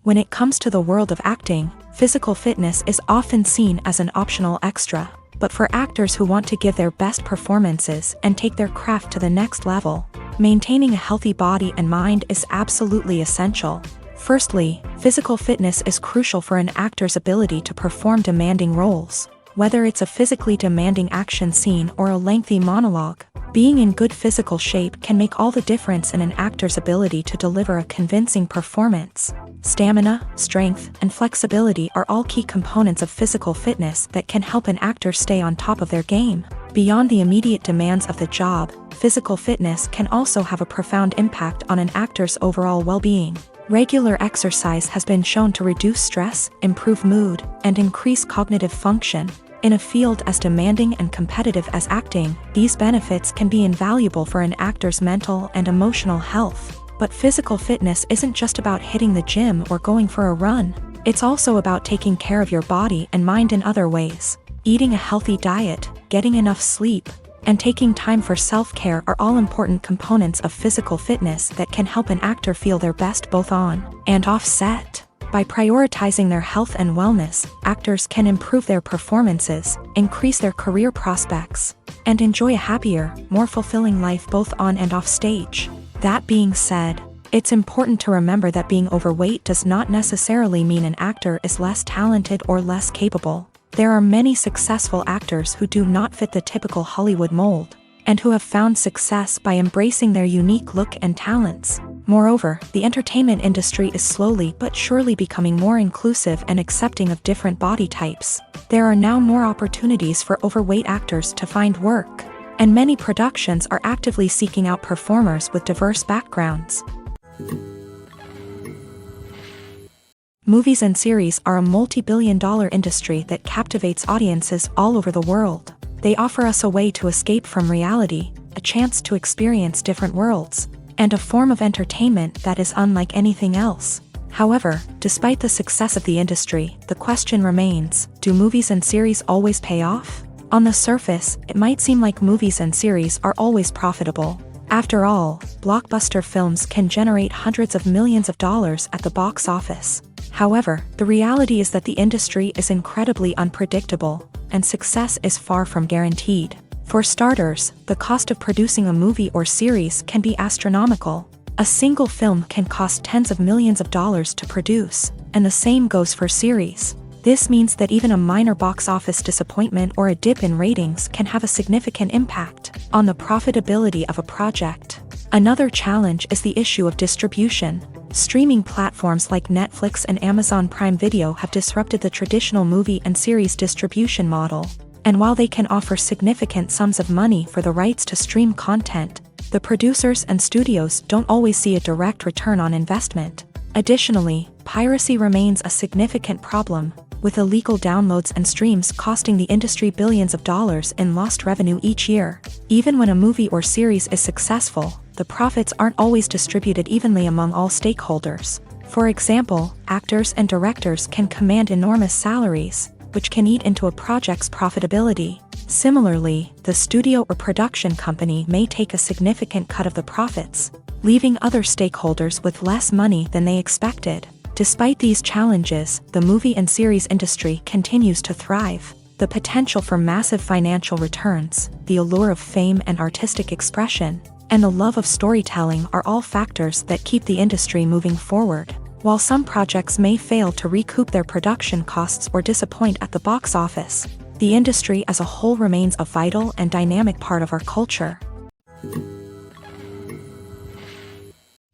S1: When it comes to the world of acting, physical fitness is often seen as an optional extra. But for actors who want to give their best performances and take their craft to the next level, maintaining a healthy body and mind is absolutely essential. Firstly, physical fitness is crucial for an actor's ability to perform demanding roles. Whether it's a physically demanding action scene or a lengthy monologue, being in good physical shape can make all the difference in an actor's ability to deliver a convincing performance. Stamina, strength, and flexibility are all key components of physical fitness that can help an actor stay on top of their game. Beyond the immediate demands of the job, physical fitness can also have a profound impact on an actor's overall well-being. Regular exercise has been shown to reduce stress, improve mood, and increase cognitive function. In a field as demanding and competitive as acting, these benefits can be invaluable for an actor's mental and emotional health. But physical fitness isn't just about hitting the gym or going for a run. It's also about taking care of your body and mind in other ways. Eating a healthy diet, getting enough sleep, and taking time for self-care are all important components of physical fitness that can help an actor feel their best both on and off set. By prioritizing their health and wellness, actors can improve their performances, increase their career prospects, and enjoy a happier, more fulfilling life both on and off stage. That being said, it's important to remember that being overweight does not necessarily mean an actor is less talented or less capable. There are many successful actors who do not fit the typical Hollywood mold, and who have found success by embracing their unique look and talents. Moreover, the entertainment industry is slowly but surely becoming more inclusive and accepting of different body types. There are now more opportunities for overweight actors to find work. and many productions are actively seeking out performers with diverse backgrounds. Movies and series are a multi-billion-dollar industry that captivates audiences all over the world. They offer us a way to escape from reality, a chance to experience different worlds, and a form of entertainment that is unlike anything else. However, despite the success of the industry, the question remains, do movies and series always pay off? On the surface, it might seem like movies and series are always profitable. After all, blockbuster films can generate hundreds of millions of dollars at the box office. However, the reality is that the industry is incredibly unpredictable, and success is far from guaranteed. For starters, the cost of producing a movie or series can be astronomical. A single film can cost tens of millions of dollars to produce, and the same goes for series. This means that even a minor box office disappointment or a dip in ratings can have a significant impact on the profitability of a project. Another challenge is the issue of distribution. Streaming platforms like Netflix and Amazon Prime Video have disrupted the traditional movie and series distribution model. And while they can offer significant sums of money for the rights to stream content, the producers and studios don't always see a direct return on investment. Additionally, piracy remains a significant problem, with illegal downloads and streams costing the industry billions of dollars in lost revenue each year. Even when a movie or series is successful, the profits aren't always distributed evenly among all stakeholders. For example, actors and directors can command enormous salaries, which can eat into a project's profitability. Similarly, the studio or production company may take a significant cut of the profits, leaving other stakeholders with less money than they expected. Despite these challenges, the movie and series industry continues to thrive. The potential for massive financial returns, the allure of fame and artistic expression, and the love of storytelling are all factors that keep the industry moving forward. While some projects may fail to recoup their production costs or disappoint at the box office, the industry as a whole remains a vital and dynamic part of our culture.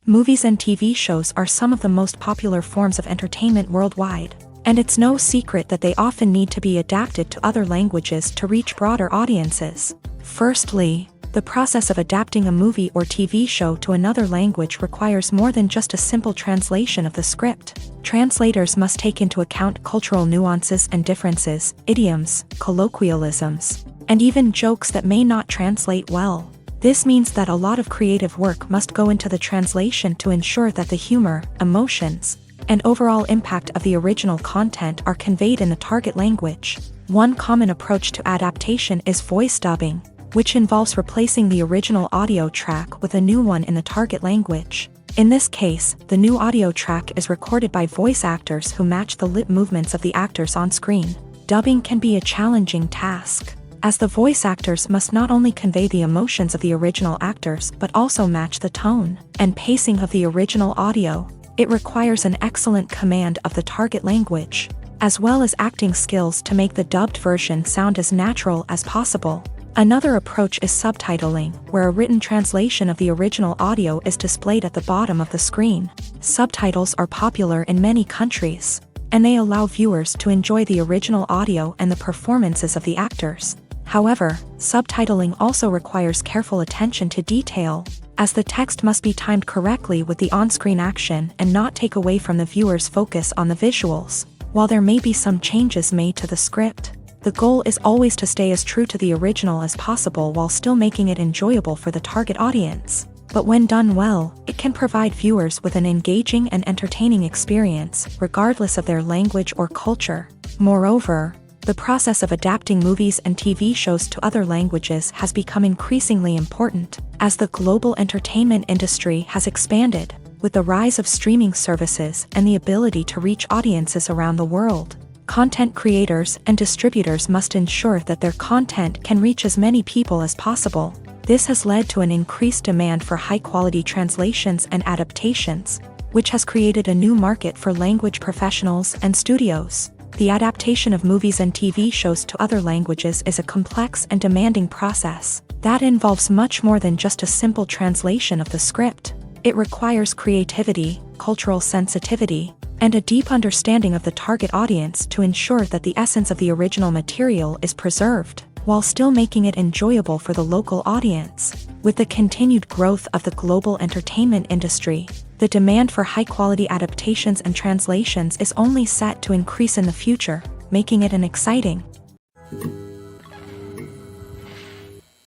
S1: Movies and TV shows are some of the most popular forms of entertainment worldwide, and it's no secret that they often need to be adapted to other languages to reach broader audiences. Firstly, the process of adapting a movie or TV show to another language requires more than just a simple translation of the script. Translators must take into account cultural nuances and differences, idioms, colloquialisms, and even jokes that may not translate well. This means that a lot of creative work must go into the translation to ensure that the humor, emotions, and overall impact of the original content are conveyed in the target language. One common approach to adaptation is voice dubbing, which involves replacing the original audio track with a new one in the target language. In this case, the new audio track is recorded by voice actors who match the lip movements of the actors on screen. Dubbing can be a challenging task, as the voice actors must not only convey the emotions of the original actors but also match the tone and pacing of the original audio. It requires an excellent command of the target language, as well as acting skills to make the dubbed version sound as natural as possible. Another approach is subtitling, where a written translation of the original audio is displayed at the bottom of the screen. Subtitles are popular in many countries, and they allow viewers to enjoy the original audio and the performances of the actors. However, subtitling also requires careful attention to detail, as the text must be timed correctly with the on-screen action and not take away from the viewer's focus on the visuals. While there may be some changes made to the script, the goal is always to stay as true to the original as possible while still making it enjoyable for the target audience. But when done well, it can provide viewers with an engaging and entertaining experience, regardless of their language or culture. Moreover, the process of adapting movies and TV shows to other languages has become increasingly important, as the global entertainment industry has expanded, with the rise of streaming services and the ability to reach audiences around the world. Content creators and distributors must ensure that their content can reach as many people as possible. This has led to an increased demand for high-quality translations and adaptations, which has created a new market for language professionals and studios. The adaptation of movies and TV shows to other languages is a complex and demanding process that involves much more than just a simple translation of the script. It requires creativity, cultural sensitivity, and a deep understanding of the target audience to ensure that the essence of the original material is preserved. while still making it enjoyable for the local audience. With the continued growth of the global entertainment industry, the demand for high-quality adaptations and translations is only set to increase in the future, making it an exciting.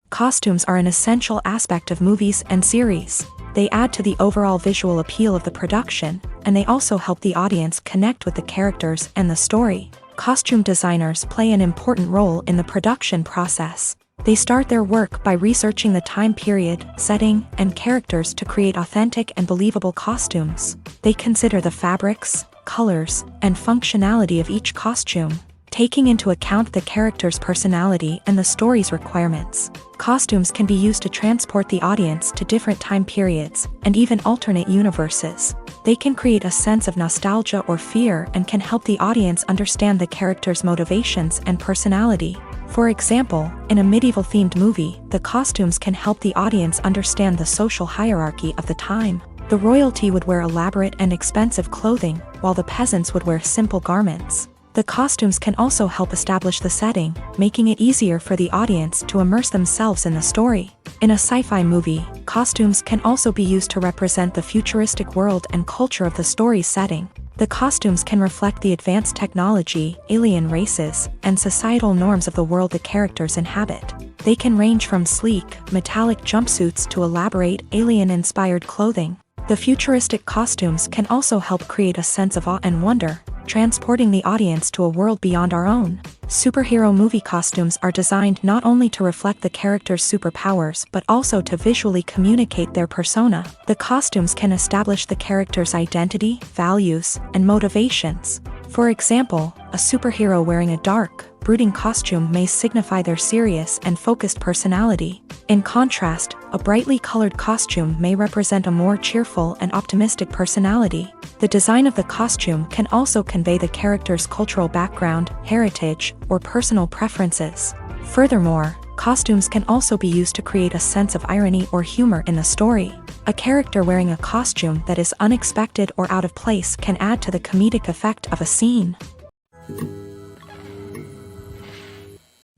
S1: Costumes are an essential aspect of movies and series. They add to the overall visual appeal of the production, and they also help the audience connect with the characters and the story. Costume designers play an important role in the production process. They start their work by researching the time period, setting, and characters to create authentic and believable costumes. They consider the fabrics, colors, and functionality of each costume, taking into account the character's personality and the story's requirements. Costumes can be used to transport the audience to different time periods and even alternate universes. They can create a sense of nostalgia or fear and can help the audience understand the character's motivations and personality. For example, in a medieval-themed movie, the costumes can help the audience understand the social hierarchy of the time. The royalty would wear elaborate and expensive clothing, while the peasants would wear simple garments. The costumes can also help establish the setting, making it easier for the audience to immerse themselves in the story. In a sci-fi movie, costumes can also be used to represent the futuristic world and culture of the story's setting. The costumes can reflect the advanced technology, alien races, and societal norms of the world the characters inhabit. They can range from sleek, metallic jumpsuits to elaborate, alien-inspired clothing. The futuristic costumes can also help create a sense of awe and wonder, transporting the audience to a world beyond our own. Superhero movie costumes are designed not only to reflect the character's superpowers but also to visually communicate their persona. The costumes can establish the character's identity, values, and motivations. For example, a superhero wearing a dark, brooding costume may signify their serious and focused personality. In contrast, a brightly colored costume may represent a more cheerful and optimistic personality. The design of the costume can also convey the character's cultural background, heritage, or personal preferences. Furthermore, costumes can also be used to create a sense of irony or humor in the story. A character wearing a costume that is unexpected or out of place can add to the comedic effect of a scene.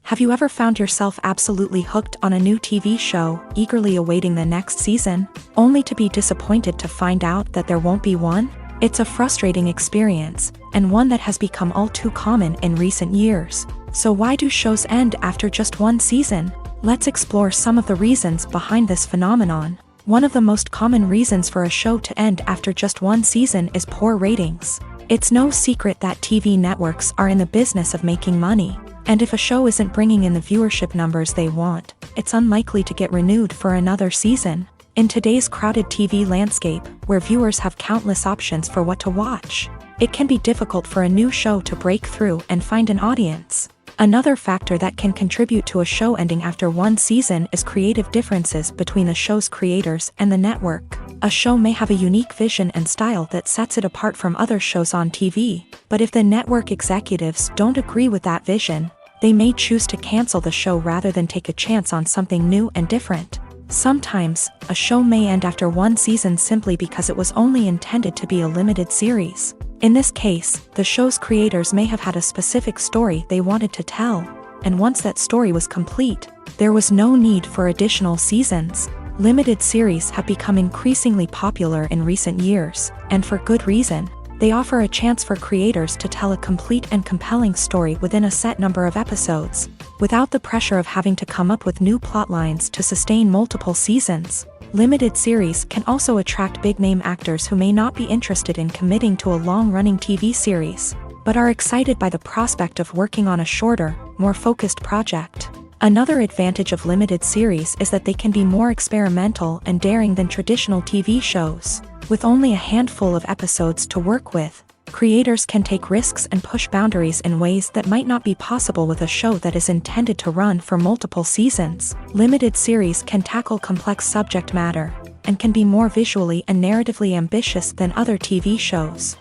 S1: Have you ever found yourself absolutely hooked on a new TV show, eagerly awaiting the next season, only to be disappointed to find out that there won't be one? It's a frustrating experience, and one that has become all too common in recent years. So why do shows end after just one season? Let's explore some of the reasons behind this phenomenon. One of the most common reasons for a show to end after just one season is poor ratings. It's no secret that TV networks are in the business of making money. And if a show isn't bringing in the viewership numbers they want, it's unlikely to get renewed for another season. In today's crowded TV landscape, where viewers have countless options for what to watch, it can be difficult for a new show to break through and find an audience. Another factor that can contribute to a show ending after one season is creative differences between the show's creators and the network. A show may have a unique vision and style that sets it apart from other shows on TV, but if the network executives don't agree with that vision, they may choose to cancel the show rather than take a chance on something new and different. Sometimes, a show may end after one season simply because it was only intended to be a limited series. In this case, the show's creators may have had a specific story they wanted to tell, and once that story was complete, there was no need for additional seasons. Limited series have become increasingly popular in recent years, and for good reason. They offer a chance for creators to tell a complete and compelling story within a set number of episodes, without the pressure of having to come up with new plotlines to sustain multiple seasons. Limited series can also attract big-name actors who may not be interested in committing to a long-running TV series, but are excited by the prospect of working on a shorter, more focused project. Another advantage of limited series is that they can be more experimental and daring than traditional TV shows. With only a handful of episodes to work with, creators can take risks and push boundaries in ways that might not be possible with a show that is intended to run for multiple seasons. Limited series can tackle complex subject matter, and can be more visually and narratively ambitious than other TV shows.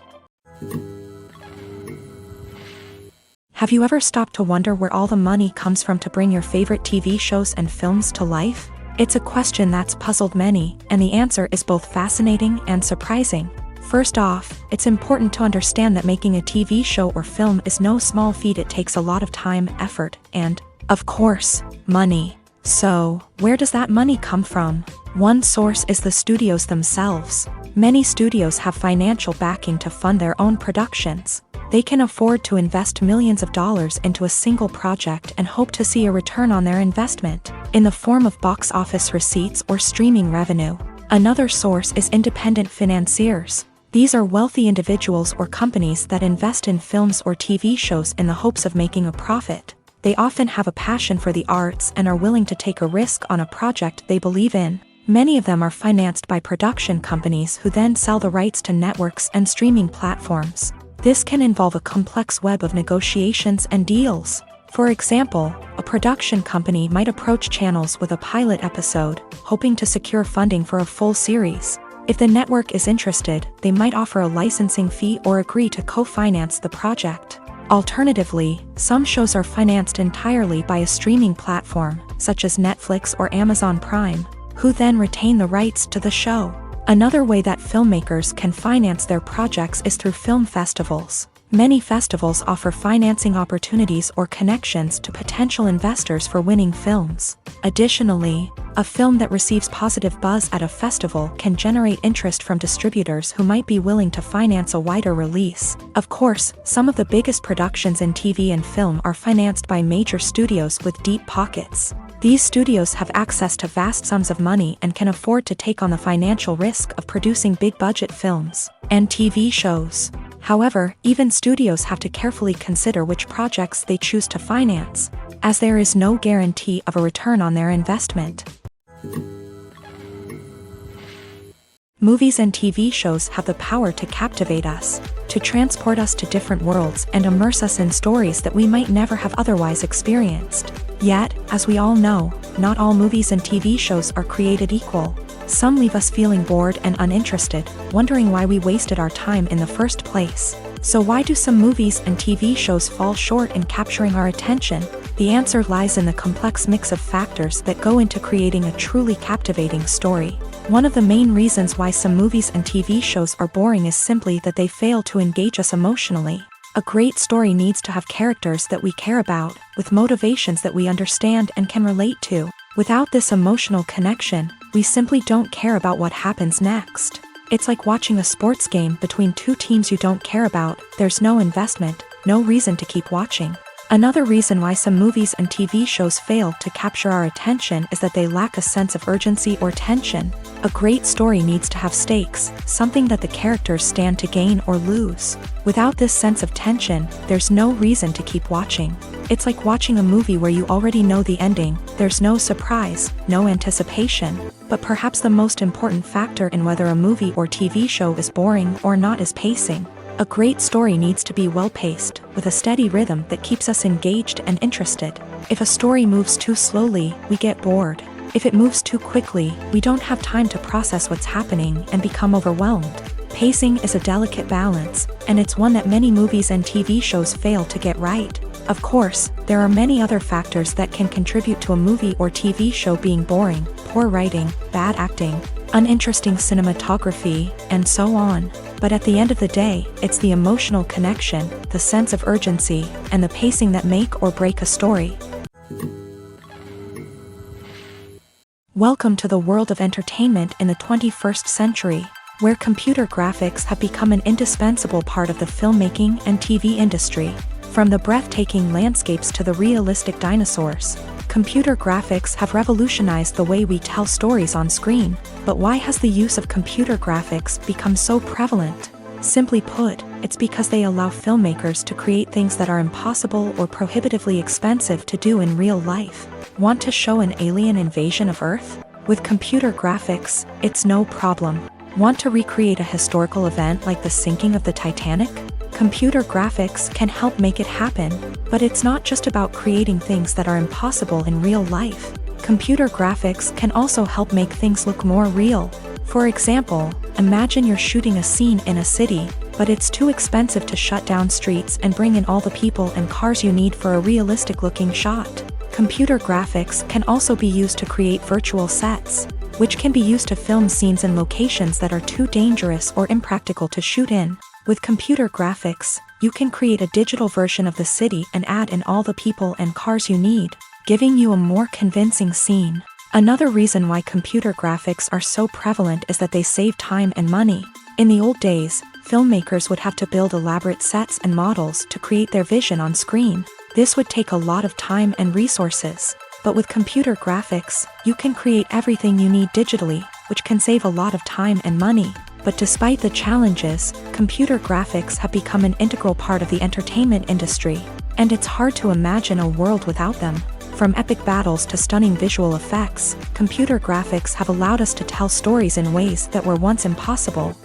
S1: Have you ever stopped to wonder where all the money comes from to bring your favorite TV shows and films to life? It's a question that's puzzled many, and the answer is both fascinating and surprising. First off, it's important to understand that making a TV show or film is no small feat. It takes a lot of time, effort, and Of course, money. So, where does that money come from? One source is the studios themselves. Many studios have financial backing to fund their own productions. They can afford to invest millions of dollars into a single project and hope to see a return on their investment, in the form of box office receipts or streaming revenue. Another source is independent financiers. These are wealthy individuals or companies that invest in films or TV shows in the hopes of making a profit. They often have a passion for the arts and are willing to take a risk on a project they believe in. Many of them are financed by production companies who then sell the rights to networks and streaming platforms. This can involve a complex web of negotiations and deals. For example, a production company might approach channels with a pilot episode, hoping to secure funding for a full series. If the network is interested, they might offer a licensing fee or agree to co-finance the project. Alternatively, some shows are financed entirely by a streaming platform, such as Netflix or Amazon Prime, who then retain the rights to the show. Another way that filmmakers can finance their projects is through film festivals. Many festivals offer financing opportunities or connections to potential investors for winning films. Additionally, a film that receives positive buzz at a festival can generate interest from distributors who might be willing to finance a wider release. Of course, some of the biggest productions in TV and film are financed by major studios with deep pockets. These studios have access to vast sums of money and can afford to take on the financial risk of producing big-budget films and TV shows. However, even studios have to carefully consider which projects they choose to finance, as there is no guarantee of a return on their investment. Movies and TV shows have the power to captivate us, to transport us to different worlds and immerse us in stories that we might never have otherwise experienced. Yet, as we all know, not all movies and TV shows are created equal. Some leave us feeling bored and uninterested, wondering why we wasted our time in the first place. So why do some movies and TV shows fall short in capturing our attention? The answer lies in the complex mix of factors that go into creating a truly captivating story. One of the main reasons why some movies and TV shows are boring is simply that they fail to engage us emotionally. A great story needs to have characters that we care about, with motivations that we understand and can relate to. Without this emotional connection, we simply don't care about what happens next. It's like watching a sports game between two teams you don't care about. There's no investment, no reason to keep watching. Another reason why some movies and TV shows fail to capture our attention is that they lack a sense of urgency or tension. A great story needs to have stakes, something that the characters stand to gain or lose. Without this sense of tension, there's no reason to keep watching. It's like watching a movie where you already know the ending. There's no surprise, no anticipation. But perhaps the most important factor in whether a movie or TV show is boring or not is pacing. A great story needs to be well-paced, with a steady rhythm that keeps us engaged and interested. If a story moves too slowly, we get bored. If it moves too quickly, we don't have time to process what's happening and become overwhelmed. Pacing is a delicate balance, and it's one that many movies and TV shows fail to get right. Of course, there are many other factors that can contribute to a movie or TV show being boring: poor writing, bad acting, uninteresting cinematography, and so on. But at the end of the day, it's the emotional connection, the sense of urgency, and the pacing that make or break a story. Welcome to the world of entertainment in the 21st century, where computer graphics have become an indispensable part of the filmmaking and TV industry. From the breathtaking landscapes to the realistic dinosaurs, computer graphics have revolutionized the way we tell stories on screen. But why has the use of computer graphics become so prevalent? Simply put, it's because they allow filmmakers to create things that are impossible or prohibitively expensive to do in real life. Want to show an alien invasion of Earth? With computer graphics, it's no problem. Want to recreate a historical event like the sinking of the Titanic? Computer graphics can help make it happen, but it's not just about creating things that are impossible in real life. Computer graphics can also help make things look more real. For example, imagine you're shooting a scene in a city, but it's too expensive to shut down streets and bring in all the people and cars you need for a realistic-looking shot. Computer graphics can also be used to create virtual sets, which can be used to film scenes in locations that are too dangerous or impractical to shoot in. With computer graphics, you can create a digital version of the city and add in all the people and cars you need. giving you a more convincing scene. Another reason why computer graphics are so prevalent is that they save time and money. In the old days, filmmakers would have to build elaborate sets and models to create their vision on screen. This would take a lot of time and resources. But with computer graphics, you can create everything you need digitally, which can save a lot of time and money. But despite the challenges, computer graphics have become an integral part of the entertainment industry, and it's hard to imagine a world without them. From epic battles to stunning visual effects, computer graphics have allowed us to tell stories in ways that were once impossible.